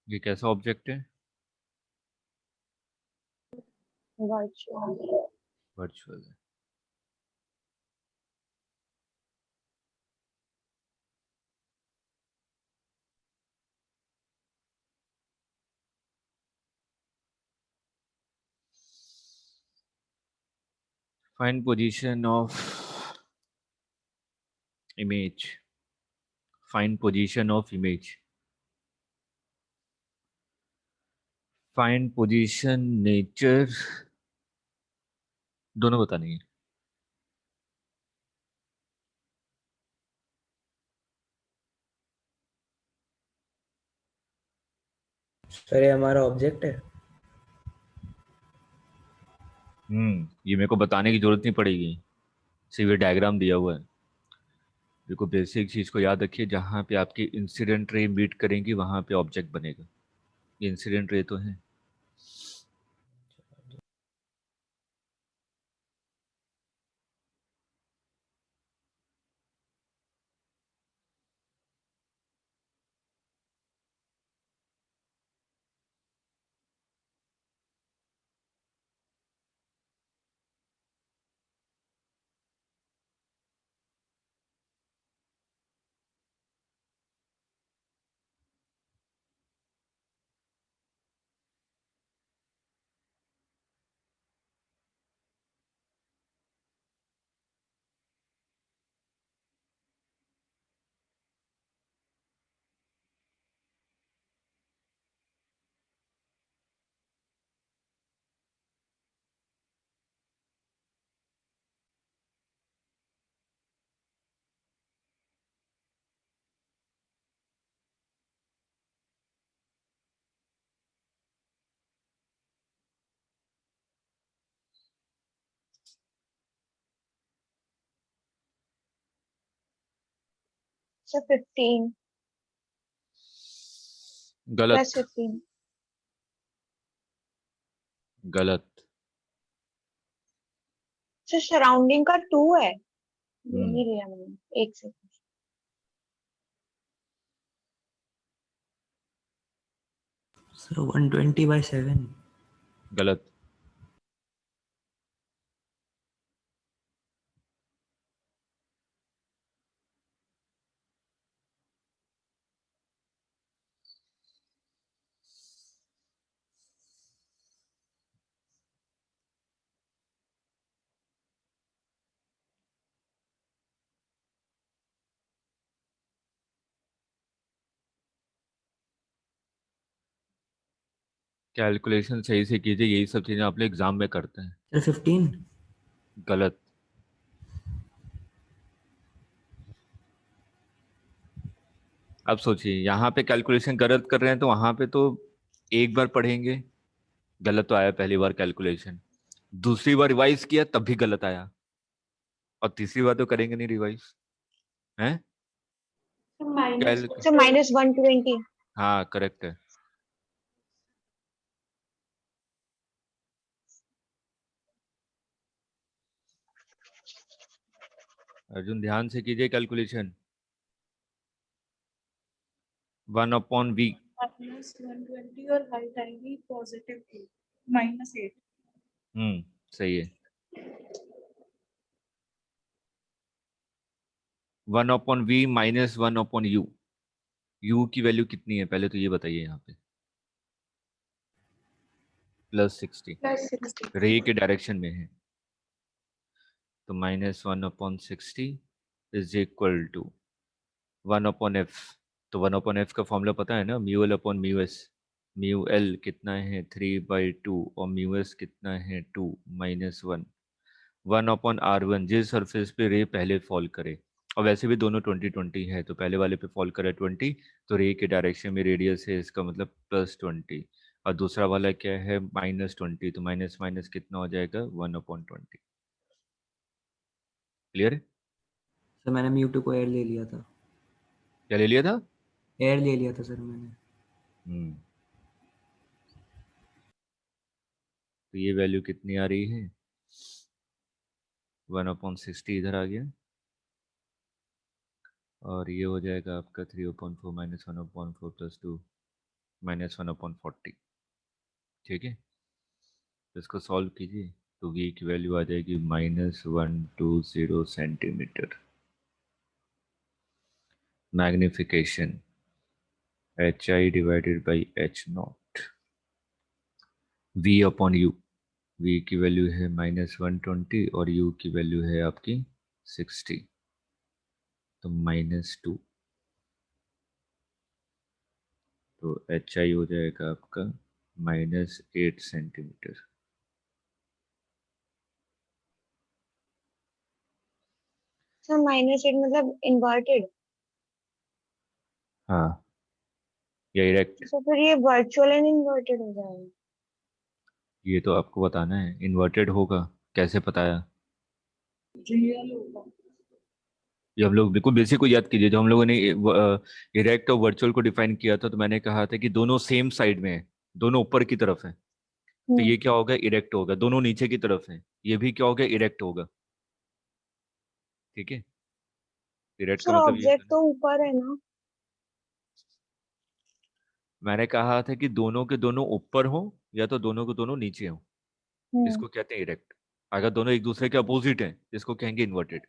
ये कैसा ऑब्जेक्ट है? वर्चुअल। वर्चुअल है। Find position of image, find position of image, find position, nature, दोनों बतानी है। सर ये हमारा ऑब्जेक्ट है। ये मेरे को बताने की जरूरत नहीं पड़ेगी, सिर्फ ये डायग्राम दिया हुआ है। देखो, बेसिक चीज को याद रखिए, जहाँ पे आपकी इंसिडेंट रे मीट करेंगी वहां पे ऑब्जेक्ट बनेगा। ये इंसिडेंट रे तो है। सर 15 गलत प्लस 15 गलत। सर सराउंडिंग का 2 है, ये हम्म, नहीं लिया मैंने, एक सेकंड। सर 120/7। गलत। कैलकुलेशन सही से कीजिए, यही सब चीजें आपने एग्जाम में करते हैं। सर 15। गलत। अब सोचिए, यहाँ पे कैलकुलेशन गलत कर रहे हैं तो वहां पे तो एक बार पढ़ेंगे, गलत तो आया पहली बार कैलकुलेशन, दूसरी बार रिवाइज किया तब भी गलत आया, और तीसरी बार तो करेंगे नहीं रिवाइज, हैं? minus कैल सर -120। हाँ करेक्ट है। अर्जुन ध्यान से कीजिए कैलकुलेशन। 1/v। -120 और हाइट आएगी +8 -8। सही है। 1/v minus 1/u। u की वैल्यू कितनी है पहले तो ये बताइए यहाँ पे। +60। plus 60 रे के डायरेक्शन में है तो -1/60 इज इक्वल टू 1/f। तो 1/f का फॉर्मूला पता है ना, μl/μs। μl कितना है 3/2 और μs कितना है 2 -1। 1/r1 जिस सरफेस पे रे पहले फॉल करे, और वैसे भी दोनों 20-20 है तो पहले वाले पे फॉल करे 20, तो रे के डायरेक्शन में रेडियस है इसका मतलब +20, और दूसरा वाला क्या है -20, तो माइनस माइनस कितना हो जाएगा 1/20। क्लियर है? सर मैंने म्यूटू को एयर ले लिया था। क्या ले लिया था? एयर ले लिया था सर मैंने। हम्म, तो ये वैल्यू कितनी आ रही है 1/60 इधर आ गया, और ये हो जाएगा आपका 3/4 -1/4 +2 -1/40। ठीक है, तो इसको सॉल्व कीजिए तो v की वैल्यू आ जाएगी -120 centimetre. Magnification hi divided by h0 v/u। v की वैल्यू है -120 और u की वैल्यू है आपकी 60, तो -2, तो hi हो जाएगा आपका -8 सेंटीमीटर। सर -8 मतलब इन्वर्टेड। हाँ, या इरेक्ट, तो फिर ये वर्चुअल एंड इन्वर्टेड हो जाएगा। ये तो आपको बताना है। इन्वर्टेड होगा कैसे बताया? रियल होगा। ये हम लोग बिल्कुल बेसिक को याद कीजिए, जब हम लोगों ने इरेक्ट और वर्चुअल को डिफाइन किया था तो मैंने कहा था कि दोनों सेम साइड में है, दोनों ऊपर की तरफ है, तो ये क्या होगा इरेक्ट होगा। दोनों नीचे की तरफ है, ये भी क्या होगा इरेक्ट होगा। ठीक है, इरेक्ट का सर मतलब ये ऑब्जेक्ट होता है ना, तो ऊपर है ना। मैंने कहा था कि दोनों के दोनों ऊपर हो या तो दोनों के दोनों नीचे हो, इसको कहते हैं इरेक्ट। अगर दोनों एक दूसरे के अपोजिट हैं इसको कहेंगे इन्वर्टेड।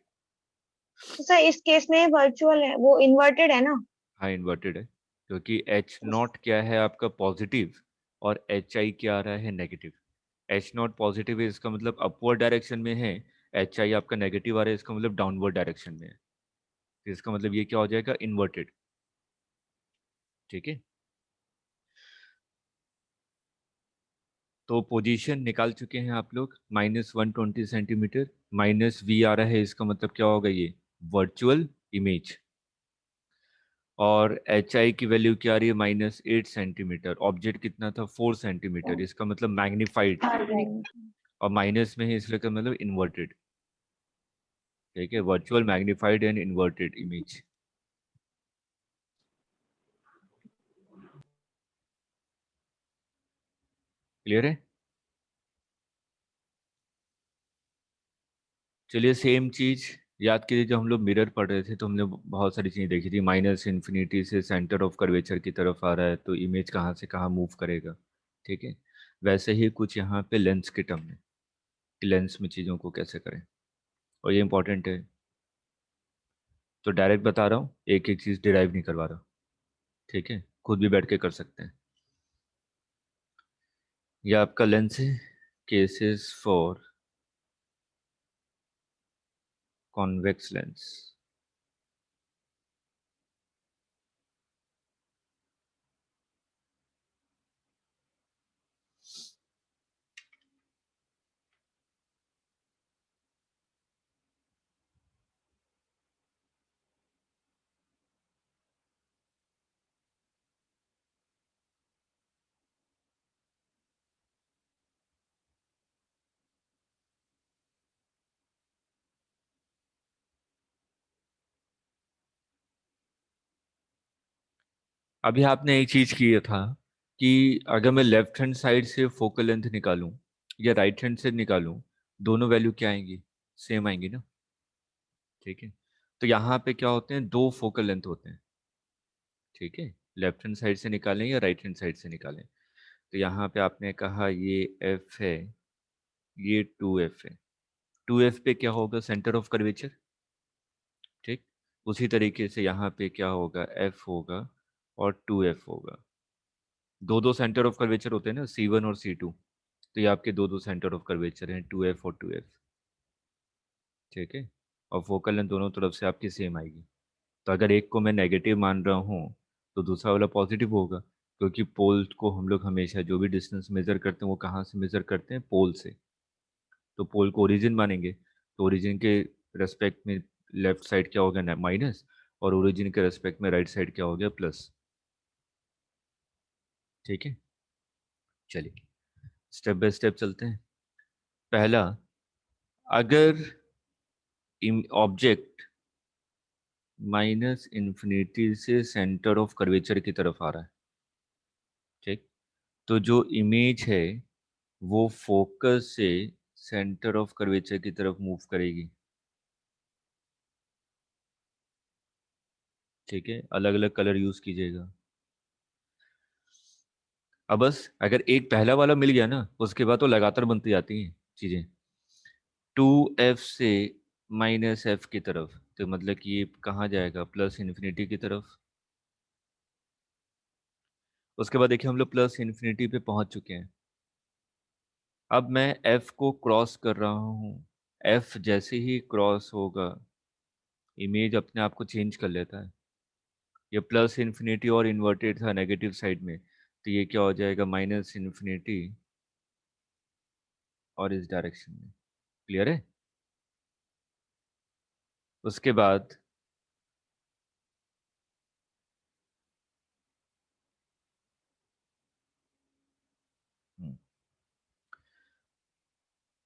तो सर इस केस में वर्चुअल है, वो इन्वर्टेड है ना। हाँ इन्वर्टेड है, क्योंकि h0 क्या है आपका पॉजिटिव और hi क्या आ रहा है नेगेटिव। h0 पॉजिटिव है इसका मतलब अपवर्ड डायरेक्शन में है, hi आपका नेगेटिव आ रहा है इसका मतलब डाउनवर्ड डायरेक्शन में है, तो इसका मतलब ये क्या हो जाएगा इन्वर्टेड। ठीक है, तो पोजीशन निकाल चुके हैं आप लोग, -120 सेंटीमीटर, -v आ रहा है इसका मतलब क्या होगा ये वर्चुअल इमेज, और hi की वैल्यू क्या आ रही है -8 सेंटीमीटर, ऑब्जेक्ट कितना था 4 सेंटीमीटर, इसका मतलब मैग्नीफाइड, और माइनस में है इसलिए का मतलब इन्वर्टेड। ठीक है, virtual magnified and inverted image. Clear है? चलिए सेम चीज याद कीजिए, जब हम लोग मिरर पढ़ रहे थे तो हमने बहुत सारी चीजें देखी थी। माइनस इन्फिनिटी से सेंटर ऑफ कर्वेचर की तरफ आ रहा है तो इमेज कहाँ से कहाँ मूव करेगा। ठीक है, वैसे ही कुछ यहाँ पे लेंस के टर्म में, कि लेंस में चीज़ों को कैसे करें, और ये इंपॉर्टेंट है। तो डायरेक्ट बता रहा हूँ, एक एक चीज़ डिराइव नहीं करवा रहा। ठीक है, खुद भी बैठ के कर सकते हैं। यह आपका लेंस है, केसेस फॉर कॉन्वेक्स लेंस। अभी आपने एक चीज किया था कि अगर मैं लेफ्ट हैंड साइड से फोकल लेंथ निकालूं या राइट हैंड से निकालूं, दोनों वैल्यू क्या आएंगी? सेम आएंगी ना। ठीक है, तो यहाँ पे क्या होते हैं, दो फोकल लेंथ होते हैं। ठीक है, लेफ्ट हैंड साइड से निकालें या राइट हैंड साइड से निकालें। तो यहाँ पे आपने कहा ये एफ है, ये 2F है। 2F पे क्या होगा? Centre of curvature. ठीक, उसी तरीके से यहाँ पे क्या होगा? F होगा और 2F होगा। दो दो सेंटर ऑफ कर्वेचर होते हैं ना, C1 और C2। तो ये आपके दो दो सेंटर ऑफ कर्वेचर हैं, 2F और 2F। ठीक है, और फोकल लेंथ दोनों तरफ से आपकी सेम आएगी। तो अगर एक को मैं नेगेटिव मान रहा हूँ तो दूसरा वाला पॉजिटिव होगा, क्योंकि पोल को हम लोग हमेशा जो भी डिस्टेंस मेजर करते हैं वो कहाँ से मेजर करते हैं? पोल से। तो पोल को ओरिजिन मानेंगे, तो ओरिजिन के रेस्पेक्ट में लेफ्ट साइड क्या हो गया? माइनस, और ओरिजिन के रेस्पेक्ट में राइट साइड क्या हो गया? प्लस। ठीक है, चलिए स्टेप बाय स्टेप चलते हैं। पहला, अगर ऑब्जेक्ट माइनस इन्फिनिटी से सेंटर ऑफ कर्वेचर की तरफ आ रहा है, ठीक, तो जो इमेज है वो फोकस से सेंटर ऑफ कर्वेचर की तरफ मूव करेगी। ठीक है, अलग अलग कलर यूज कीजिएगा। अब बस अगर एक पहला वाला मिल गया ना, उसके बाद तो लगातार बनती जाती हैं चीजें। 2F से -F की तरफ, तो मतलब कि ये कहाँ जाएगा? प्लस इन्फिनिटी की तरफ। उसके बाद देखिए हम लोग प्लस इन्फिनिटी पे पहुंच चुके हैं। अब मैं F को क्रॉस कर रहा हूँ। F जैसे ही क्रॉस होगा, इमेज अपने आप को चेंज कर लेता है। ये प्लस इन्फिनिटी और इन्वर्टेड था नेगेटिव साइड में, तो ये क्या हो जाएगा? माइनस इन्फिनिटी और इस डायरेक्शन में। क्लियर है? उसके बाद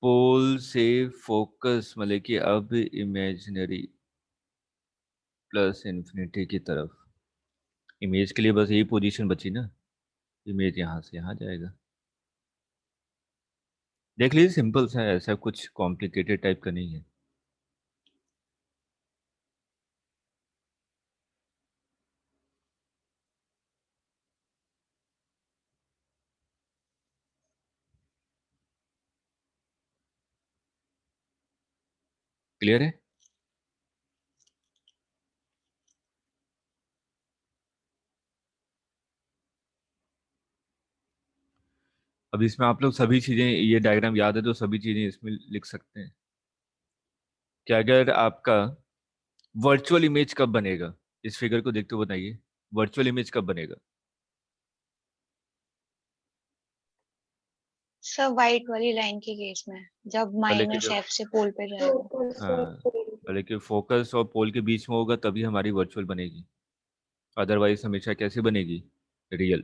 पोल से फोकस मतलब कि अब इमेजिनरी प्लस इन्फिनिटी की तरफ। इमेज के लिए बस यही पोजीशन बची ना, इमेज यहाँ से यहाँ जाएगा। देख लीजिए, सिंपल सा है, ऐसा कुछ कॉम्प्लिकेटेड टाइप का नहीं है। क्लियर है? अब इसमें आप लोग सभी चीजें, ये डायग्राम याद है तो सभी चीजें इसमें लिख सकते हैं कि अगर आपका वर्चुअल इमेज कब बनेगा? इस फिगर को देखते हुए बताइए, वर्चुअल इमेज कब बनेगा? सब वाइट वाली लाइन के केस में, जब पहले कि -F से पोल पे जाएगा। Focus हाँ, और pole. पहले कि फोकस और पोल के बीच में होगा तभी हमारी वर्चुअल बनेगी, अदरवाइज हमेशा कैसे बनेगी? रियल।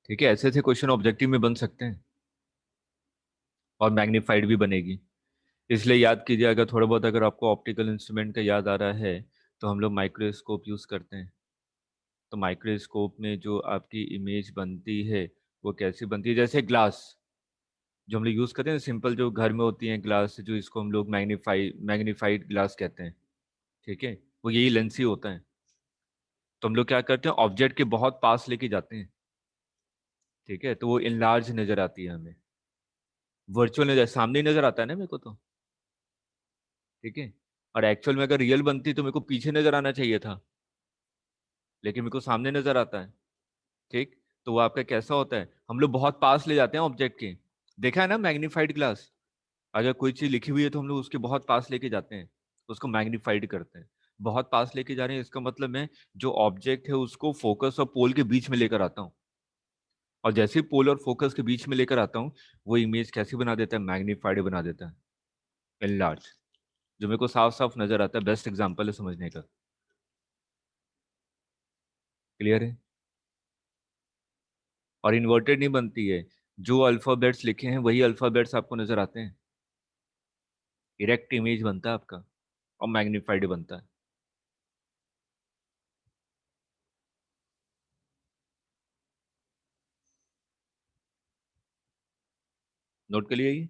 ठीक है, ऐसे ऐसे क्वेश्चन ऑब्जेक्टिव में बन सकते हैं, और मैग्नीफाइड भी बनेगी। इसलिए याद कीजिए, अगर थोड़ा बहुत अगर आपको ऑप्टिकल इंस्ट्रूमेंट का याद आ रहा है तो हम लोग माइक्रोस्कोप यूज करते हैं, तो माइक्रोस्कोप में जो आपकी इमेज बनती है वो कैसी बनती है, जैसे ग्लास जो हम लोग यूज़ करते हैं, सिंपल जो घर में होती है ग्लास, जो इसको हम लोग मैग्नीफाइड ग्लास कहते हैं, ठीक है, वो यही लेंस ही होता है। तो हम लोग क्या करते हैं, ऑब्जेक्ट के बहुत पास लेके जाते हैं, ठीक है, तो वो इनलार्ज नजर आती है हमें, वर्चुअल नजर सामने ही नजर आता है ना मेरे को तो, ठीक है। और एक्चुअल में अगर रियल बनती तो मेरे को पीछे नजर आना चाहिए था, लेकिन मेरे को सामने नजर आता है, ठीक। तो वो आपका कैसा होता है, हम लोग बहुत पास ले जाते हैं ऑब्जेक्ट के, देखा है ना मैग्नीफाइड ग्लास, अगर कोई चीज लिखी हुई है तो हम लोग उसके बहुत पास लेके जाते हैं, उसको मैग्नीफाइड करते हैं। बहुत पास लेके जा रहे हैं इसका मतलब मैं जो ऑब्जेक्ट है उसको फोकस और पोल के बीच में लेकर आता हूँ, और जैसे ही पोल और फोकस के बीच में लेकर आता हूँ वो इमेज कैसी बना देता है, मैग्नीफाइड बना देता है, एनलार्ज, जो मेरे को साफ साफ नजर आता है। बेस्ट एग्जांपल है समझने का, क्लियर है। और इन्वर्टेड नहीं बनती है, जो अल्फाबेट्स लिखे हैं वही अल्फाबेट्स आपको नजर आते हैं, डायरेक्ट इमेज बनता है आपका और मैग्नीफाइड बनता है। नोट कर लिया ये,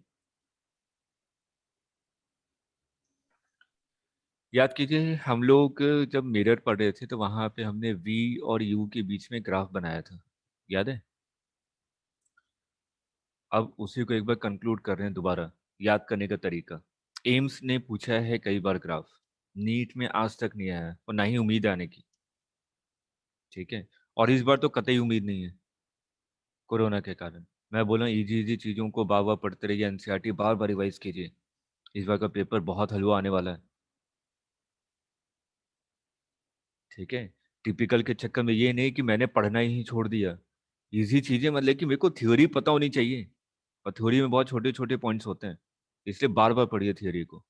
याद कीजिए हम लोग जब मिरर पढ़ रहे थे तो वहां पे हमने वी और यू के बीच में ग्राफ बनाया था, याद है। अब उसी को एक बार कंक्लूड कर रहे हैं दोबारा, याद करने का तरीका। एम्स ने पूछा है कई बार ग्राफ, नीट में आज तक नहीं आया और ना ही उम्मीद आने की, ठीक है। और इस बार तो कतई उम्मीद नहीं है कोरोना के कारण। मैं बोला इजी इजी चीजों को बार बार पढ़ते रहिए, एनसीईआरटी बार बार रिवाइज कीजिए, इस बार का पेपर बहुत हलवा आने वाला है, ठीक है। टिपिकल के चक्कर में ये नहीं कि मैंने पढ़ना ही छोड़ दिया, इजी चीजें मतलब कि मेरे को थ्योरी पता होनी चाहिए, और थ्योरी में बहुत छोटे छोटे पॉइंट्स होते हैं, इसलिए बार बार पढ़िए थ्योरी को।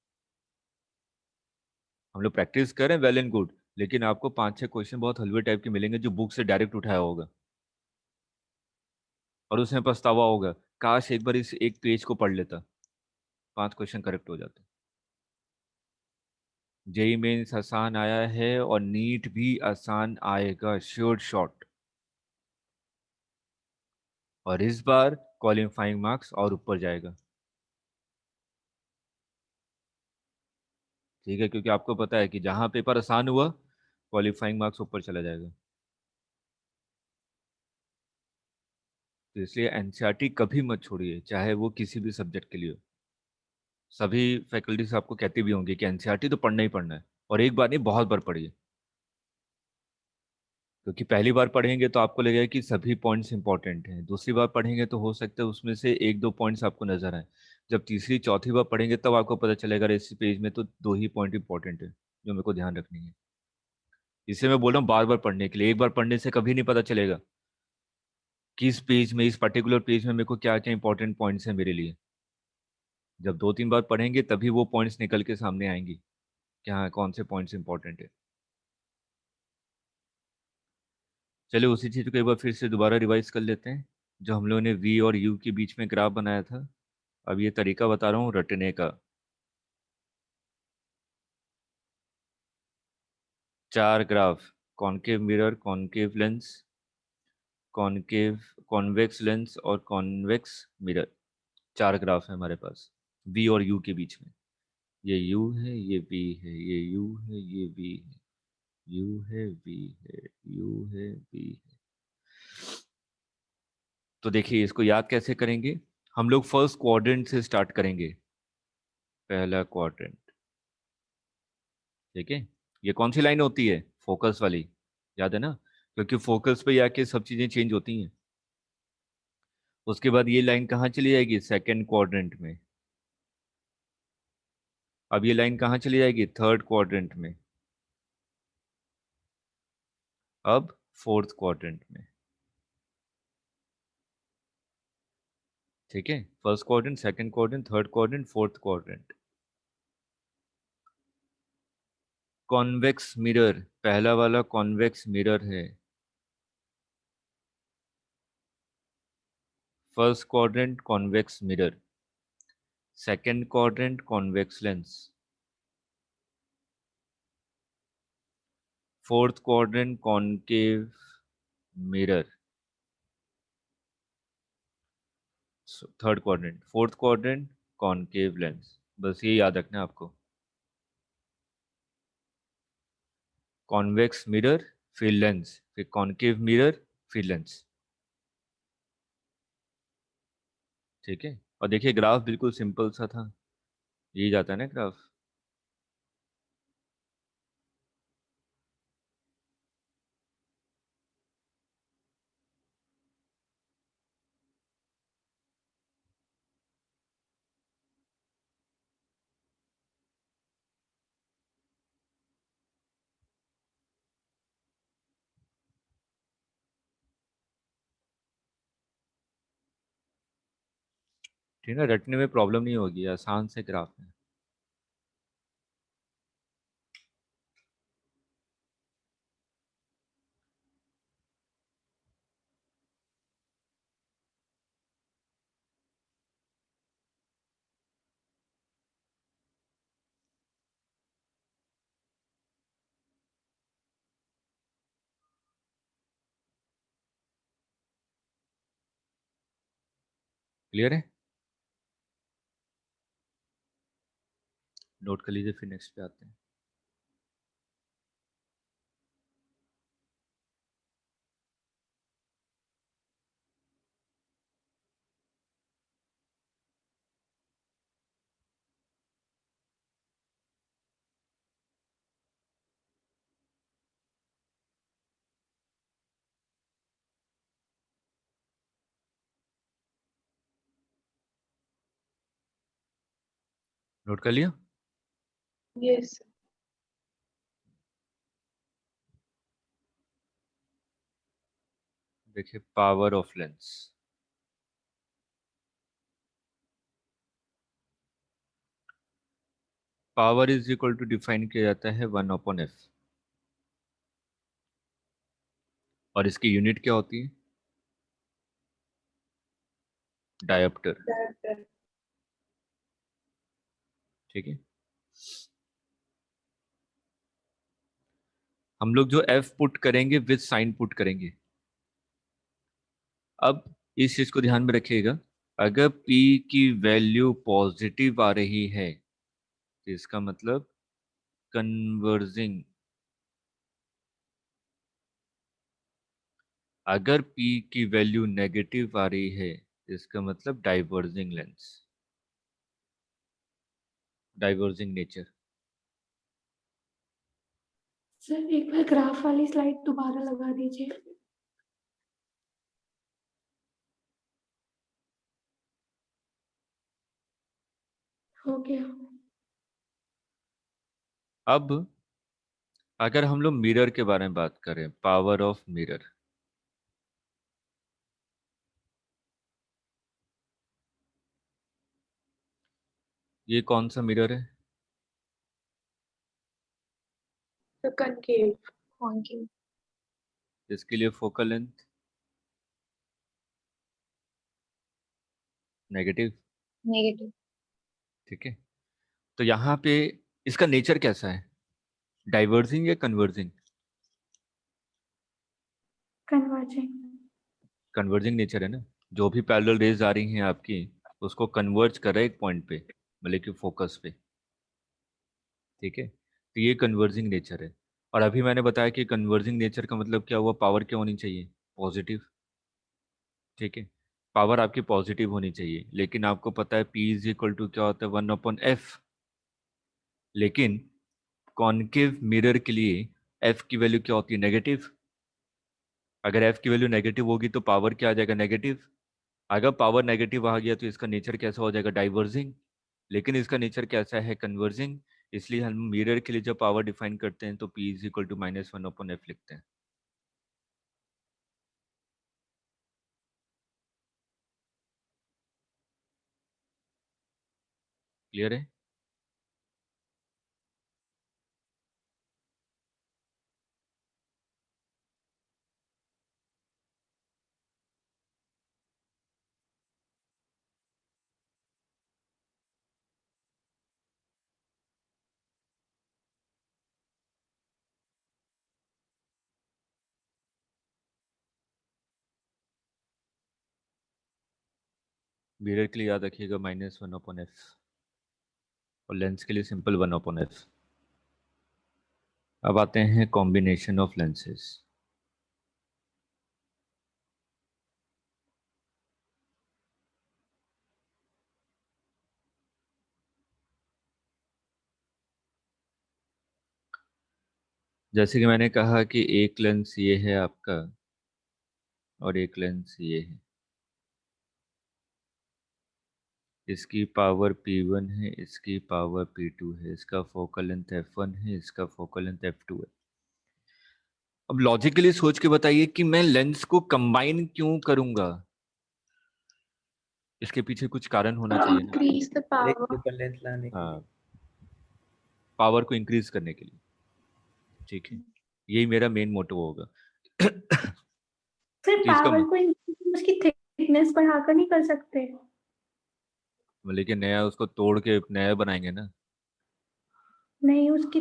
हम लोग प्रैक्टिस करें वेल एंड गुड, लेकिन आपको 5-6 क्वेश्चन बहुत हलवे टाइप के मिलेंगे जो बुक से डायरेक्ट उठाया होगा, और उसमें पछतावा होगा, काश एक बार इस एक पेज को पढ़ लेता, 5 क्वेश्चन करेक्ट हो जाते। जेई मेंस आसान आया है और नीट भी आसान आएगा, श्योर शॉट। और इस बार क्वालिफाइंग मार्क्स और ऊपर जाएगा, ठीक है, क्योंकि आपको पता है कि जहां पेपर आसान हुआ क्वालिफाइंग मार्क्स ऊपर चला जाएगा। तो इसलिए एनसीईआरटी कभी मत छोड़िए, चाहे वो किसी भी सब्जेक्ट के लिए हो। सभी फैकल्टीज आपको कहती भी होंगी कि एनसीईआरटी तो पढ़ना ही पढ़ना है, और एक बार नहीं बहुत बार पढ़िए, क्योंकि पहली बार पढ़ेंगे तो आपको लगेगा कि सभी पॉइंट्स इंपॉर्टेंट हैं, दूसरी बार पढ़ेंगे तो हो सकता है उसमें से एक दो पॉइंट्स आपको नजर आए, जब तीसरी चौथी बार पढ़ेंगे तब आपको पता चलेगा इस पेज में तो 2 ही पॉइंट इंपॉर्टेंट है जो मेरे को ध्यान रखनी है। इसे मैं बोल रहा हूँ बार बार पढ़ने के लिए, एक बार पढ़ने से कभी नहीं पता चलेगा कि इस पेज में, इस पर्टिकुलर पेज में मेरे को क्या क्या इंपॉर्टेंट पॉइंट्स हैं मेरे लिए। जब 2-3 बार पढ़ेंगे तभी वो पॉइंट्स निकल के सामने आएंगी कि हाँ कौन से पॉइंट्स इंपॉर्टेंट है। चलिए उसी चीज को एक बार फिर से दोबारा रिवाइज कर लेते हैं, जो हम लोगों ने वी और यू के बीच में ग्राफ बनाया था। अब ये तरीका बता रहा हूँ रटने का। 4 graph, concave mirror, concave lens, concave convex lens और कॉन्वेक्स मिरर, 4 ग्राफ है हमारे पास वी और यू के बीच में। ये यू है, ये वी है, ये यू है, ये वी है, यू है, वी है, यू है, वी है। तो देखिए इसको याद कैसे करेंगे, हम लोग फर्स्ट क्वाड्रेंट से स्टार्ट करेंगे, पहला क्वाड्रेंट, ठीक है। ये कौन सी लाइन होती है, फोकस वाली, याद है ना, क्योंकि फोकस पे ही आके सब चीजें चेंज होती हैं। उसके बाद ये लाइन कहाँ चली जाएगी, सेकंड क्वाड्रेंट में। अब ये लाइन कहाँ चली जाएगी, थर्ड क्वाड्रेंट में। अब फोर्थ क्वाड्रेंट में, ठीक है। First quadrant, second quadrant, third quadrant, fourth quadrant. Convex mirror, पहला वाला कॉन्वेक्स मिरर है, first quadrant convex mirror, second quadrant convex lens, fourth quadrant concave mirror, third quadrant, fourth quadrant concave lens, बस ये याद रखना है आपको। कॉन्वेक्स मिरर फिर लेंस, फिर कॉनकेव मिरर फिर लेंस, ठीक है। और देखिए ग्राफ बिल्कुल सिंपल सा था, यही जाता है ना ग्राफ। ठीक है, रटने में प्रॉब्लम नहीं होगी, आसान से ग्राफ है। क्लियर है, नोट कर लीजिए, फिर नेक्स्ट पे आते हैं। नोट कर लिया। Yes. देखिए power of lens, power is equal to define किया जाता है 1/f, और इसकी यूनिट क्या होती है, डायोप्टर, That, ठीक है। हम लोग जो f पुट करेंगे विद साइन पुट करेंगे। अब इस चीज को ध्यान में रखिएगा, अगर p की वैल्यू पॉजिटिव आ रही है तो इसका मतलब कन्वर्जिंग, अगर p की वैल्यू नेगेटिव आ रही है तो इसका मतलब diverging lens, diverging nature. Sir एक बार ग्राफ वाली स्लाइड दोबारा लगा दीजिए। हो गया। अब अगर हम लोग मिरर के बारे में बात करें, पावर ऑफ मिरर, ये कौन सा मिरर है, the concave. concave, इसके लिए फोकल लेंथ नेगेटिव, negative, ठीक है। तो यहाँ पे इसका नेचर कैसा है, डाइवर्जिंग या कन्वर्जिंग, कन्वर्जिंग। कन्वर्जिंग नेचर है ना, जो भी पैरेलल रेज आ रही हैं आपकी उसको कन्वर्ज कर रहा है एक पॉइंट पे, मतलब कि फोकस पे, ठीक है। तो ये कन्वर्जिंग नेचर है। और अभी मैंने बताया कि कन्वर्जिंग नेचर का मतलब क्या हुआ, पावर क्या होनी चाहिए, पॉजिटिव, ठीक है। पावर आपकी पॉजिटिव होनी चाहिए, लेकिन आपको पता है P इज इक्वल टू क्या होता है, 1/f, लेकिन कॉनकेव मिरर के लिए f की वैल्यू क्या होती है, नेगेटिव। अगर f की वैल्यू नेगेटिव होगी तो पावर क्या आ जाएगा, नेगेटिव। अगर पावर नेगेटिव आ गया तो इसका नेचर कैसा हो जाएगा, डाइवर्जिंग, लेकिन इसका नेचर कैसा है, कन्वर्जिंग। इसलिए हम मिरर के लिए जब पावर डिफाइन करते हैं तो P is equal to -1/f लिखते हैं। क्लियर है। मिरर के लिए याद रखिएगा -1/f और लेंस के लिए सिंपल 1/f। अब आते हैं कॉम्बिनेशन ऑफ लेंसेज। जैसे कि मैंने कहा कि एक लेंस ये है आपका और एक लेंस ये है, इसकी पावर P1 है, इसकी पावर P2 है, इसका फोकल लेंथ f1 है, इसका फोकल लेंथ f2 है। अब लॉजिकली सोच के बताइए कि मैं लेंस को कंबाइन क्यों करूंगा? इसके पीछे कुछ कारण होना चाहिए ना। increase the एक power. फोकल लेंथ लाने के लिए। हाँ, पावर को इंक्रीज करने के लिए, ठीक है, यही मेरा मेन मोटिव होगा। सिर्फ तो इसका पावर को उसकी थिकनेस बढ़ाकर नहीं कर सकते? लेकिन नया उसको तोड़ के नया बनाएंगे ना। नहीं उसकी,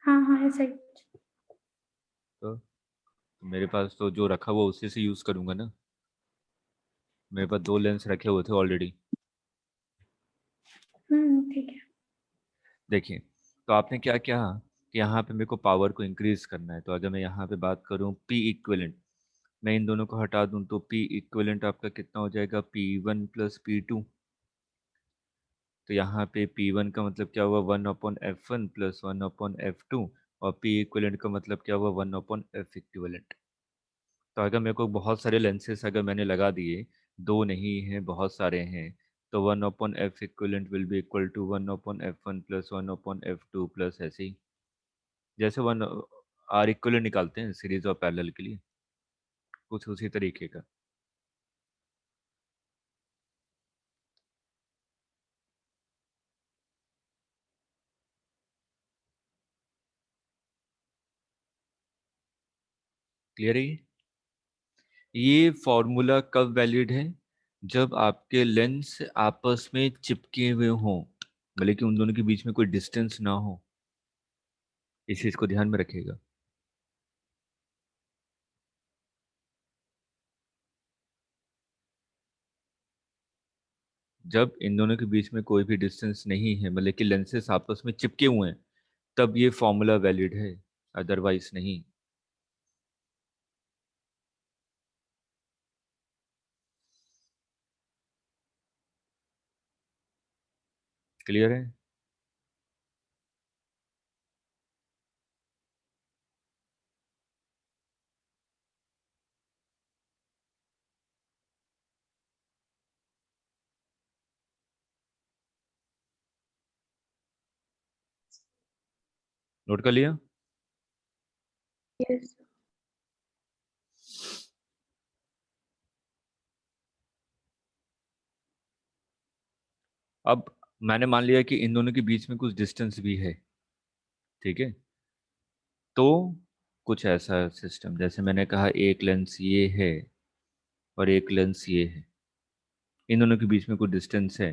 हाँ हाँ ऐसा ही। तो मेरे पास तो जो रखा हुआ उसी से यूज करूंगा ना। मेरे पास 2 लेंस रखे हुए थे ऑलरेडी। ठीक है। देखिए, तो आपने क्या किया कि यहाँ पे मेरे को पावर को इंक्रीज करना है। तो अगर मैं यहाँ पे बात करूँ P इक्विवेलेंट, मैं इन दोनों को हटा दूं तो P इक्विवेलेंट आपका कितना हो जाएगा? P1 plus P2। तो यहाँ पे P1 का मतलब क्या हुआ? 1/f1 प्लस 1/f2 और P इक्विवेलेंट का मतलब क्या हुआ? 1/f equivalent. तो अगर मेरे को बहुत सारे लेंसेस अगर मैंने लगा दिए, 2 नहीं हैं, बहुत सारे हैं, तो 1/f equivalent will be equal to 1/f1 plus 1/f2 plus ऐसे ही, जैसे 1 आर इक्विवेलेंट निकालते हैं सीरीज और पैरेलल के लिए, कुछ उसी तरीके का। क्लियर है ये फॉर्मूला कब वैलिड है? जब आपके लेंस आपस में चिपके हुए हों, भले कि उन दोनों के बीच में कोई डिस्टेंस ना हो। इस चीज को ध्यान में रखिएगा। जब इन दोनों के बीच में कोई भी डिस्टेंस नहीं है, मतलब कि लेंसेस आपस में चिपके हुए हैं, तब ये फॉर्मूला वैलिड है, अदरवाइज नहीं। क्लियर है? नोट कर लिया? Yes. अब मैंने मान लिया कि इन दोनों के बीच में कुछ डिस्टेंस भी है, ठीक है। तो कुछ ऐसा सिस्टम, जैसे मैंने कहा एक लेंस ये है और एक लेंस ये है, इन दोनों के बीच में कुछ डिस्टेंस है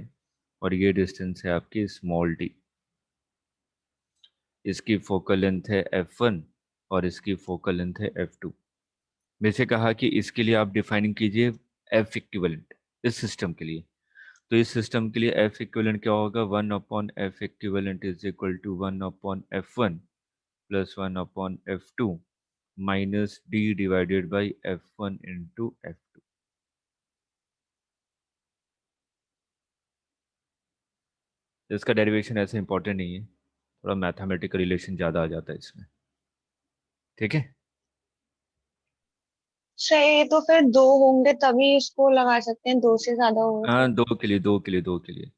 और ये डिस्टेंस है आपकी स्मॉल डी। इसकी फोकल लेंथ है f1 और इसकी फोकल लेंथ है f2। मेरे से कहा कि इसके लिए आप डिफाइनिंग कीजिए f इक्विवेलेंट इस सिस्टम के लिए। तो इस सिस्टम के लिए f इक्विवेलेंट क्या होगा? 1/f equivalent is equal to 1/f1 plus 1/f2 minus d divided by f1 into f2। इसका डेरिवेशन ऐसे इंपॉर्टेंट नहीं है, थोड़ा मैथमेटिकल रिलेशन ज़्यादा आ जाता है इसमें, ठीक है। सही, तो फिर 2 होंगे तभी इसको लगा सकते हैं, 2 से ज्यादा होगा हाँ, तो। 2 के लिए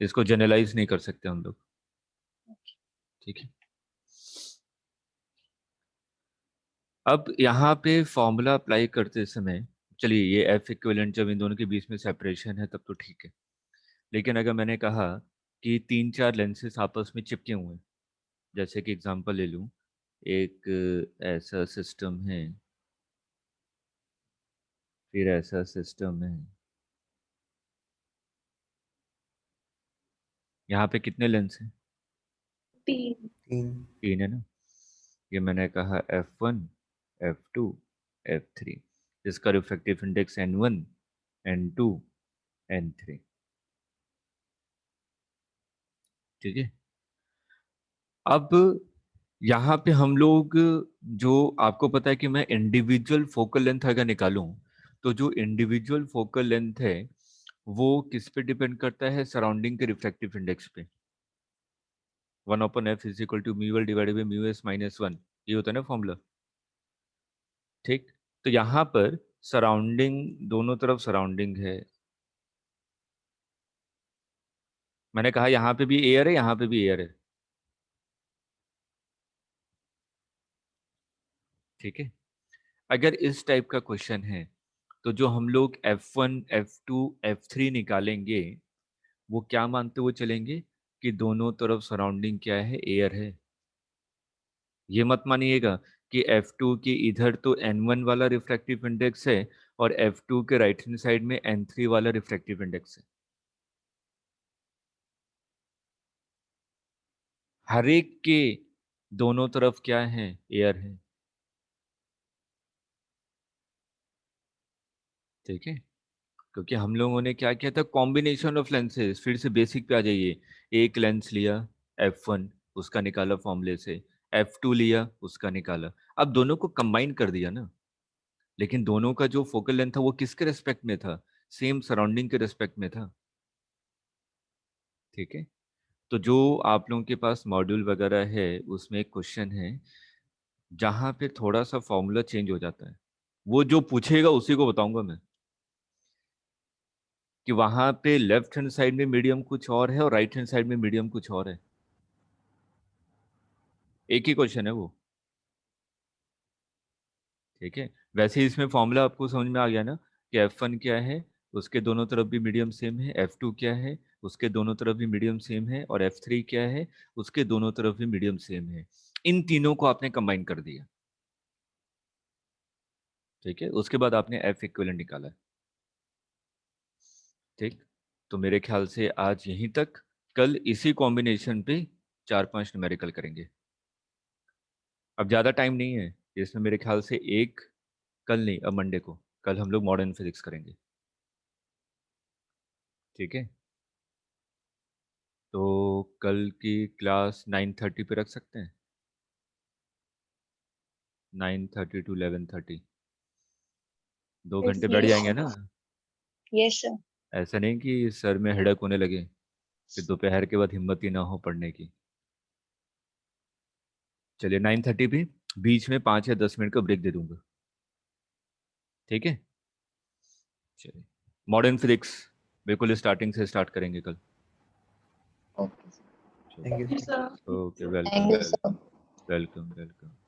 इसको जनरलाइज नहीं कर सकते हम लोग, ठीक है। अब यहाँ पे फॉर्मूला अप्लाई करते समय, चलिए ये एफ इक्विवेलेंट जब इन दोनों के बीच में सेपरेशन है तब तो ठीक है। लेकिन अगर मैंने कहा कि 3-4 लेंसेस आपस में चिपके हुए हैं, जैसे कि एग्जांपल ले लूँ, एक ऐसा सिस्टम है, फिर ऐसा सिस्टम है, यहाँ पे कितने लेंस हैं? 3. 3। 3 है ना। ये मैंने कहा f1, f2, f3, इसका refractive index n1, n2, N3। ठीक है, अब यहाँ पे हम लोग, जो आपको पता है कि मैं इंडिविजुअल फोकल लेंथ अगर निकालूं, तो जो इंडिविजुअल फोकल लेंथ है वो किस पे डिपेंड करता है? सराउंडिंग के रिफ्रैक्टिव इंडेक्स पे। 1/f is equal to mu l divided by mu s minus 1, ये होता है ना फॉर्मूला। ठीक, तो यहाँ पर सराउंडिंग, दोनों तरफ सराउंडिंग है। मैंने कहा यहाँ पे भी एयर है, यहाँ पे भी एयर है। ठीक है, अगर इस टाइप का क्वेश्चन है तो जो हम लोग F1, F2, F3 निकालेंगे वो क्या मानते हुए चलेंगे कि दोनों तरफ सराउंडिंग क्या है? एयर है। ये मत मानिएगा कि F2 के इधर तो N1 वाला रिफ्रैक्टिव इंडेक्स है और F2 के राइट हैंड साइड में N3 वाला रिफ्रैक्टिव इंडेक्स है। हर एक के दोनों तरफ क्या है? एयर है। ठीक है, क्योंकि हम लोगों ने क्या किया था? Combination of lenses. फिर से बेसिक पे आ जाइए। एक लेंस लिया F1, उसका निकाला फॉर्मूले से, F2 लिया, उसका निकाला। अब दोनों को कंबाइन कर दिया ना, लेकिन दोनों का जो फोकल लेंथ था वो किसके रेस्पेक्ट में था? सेम सराउंडिंग के रेस्पेक्ट में था। ठीक है, तो जो आप लोगों के पास मॉड्यूल वगैरह है उसमें एक क्वेश्चन है जहां पे थोड़ा सा फॉर्मूला चेंज हो जाता है। वो जो पूछेगा उसी को बताऊंगा मैं, कि वहां पे लेफ्ट हैंड साइड में मीडियम कुछ और है और राइट हैंड साइड में मीडियम कुछ और है। एक ही क्वेश्चन है वो। ठीक है, वैसे ही इसमें फॉर्मूला आपको समझ में आ गया ना कि F1 क्या है, उसके दोनों तरफ भी मीडियम सेम है, F2 क्या है, उसके दोनों तरफ भी मीडियम सेम है, और F3 क्या है, उसके दोनों तरफ भी मीडियम सेम है। इन तीनों को आपने कंबाइन कर दिया। ठीक है, उसके बाद आपने F इक्विवेलेंट निकाला। ठीक, तो मेरे ख्याल से आज यहीं तक। कल इसी कॉम्बिनेशन पे 4-5 न्यूमेरिकल करेंगे। अब ज़्यादा टाइम नहीं है इसमें, मेरे ख्याल से एक, कल नहीं, अब मंडे को, कल हम लोग मॉडर्न फिजिक्स करेंगे। ठीक है, तो कल की क्लास 9:30 पे रख सकते हैं, 9:30 to 11:30। 2 घंटे बैठ Yes, जाएंगे ना? yes sir. ऐसा नहीं कि सर में हेडक होने लगे, फिर दोपहर के बाद हिम्मत ही ना हो पढ़ने की। चलिए 9:30 पे, बीच में 5 या 10 मिनट का ब्रेक दे दूंगा। ठीक है, चलिए मॉडर्न फिजिक्स बिल्कुल स्टार्टिंग से स्टार्ट करेंगे कल। Thank you. Sir. Okay, Thank welcome you sir. Welcome welcome.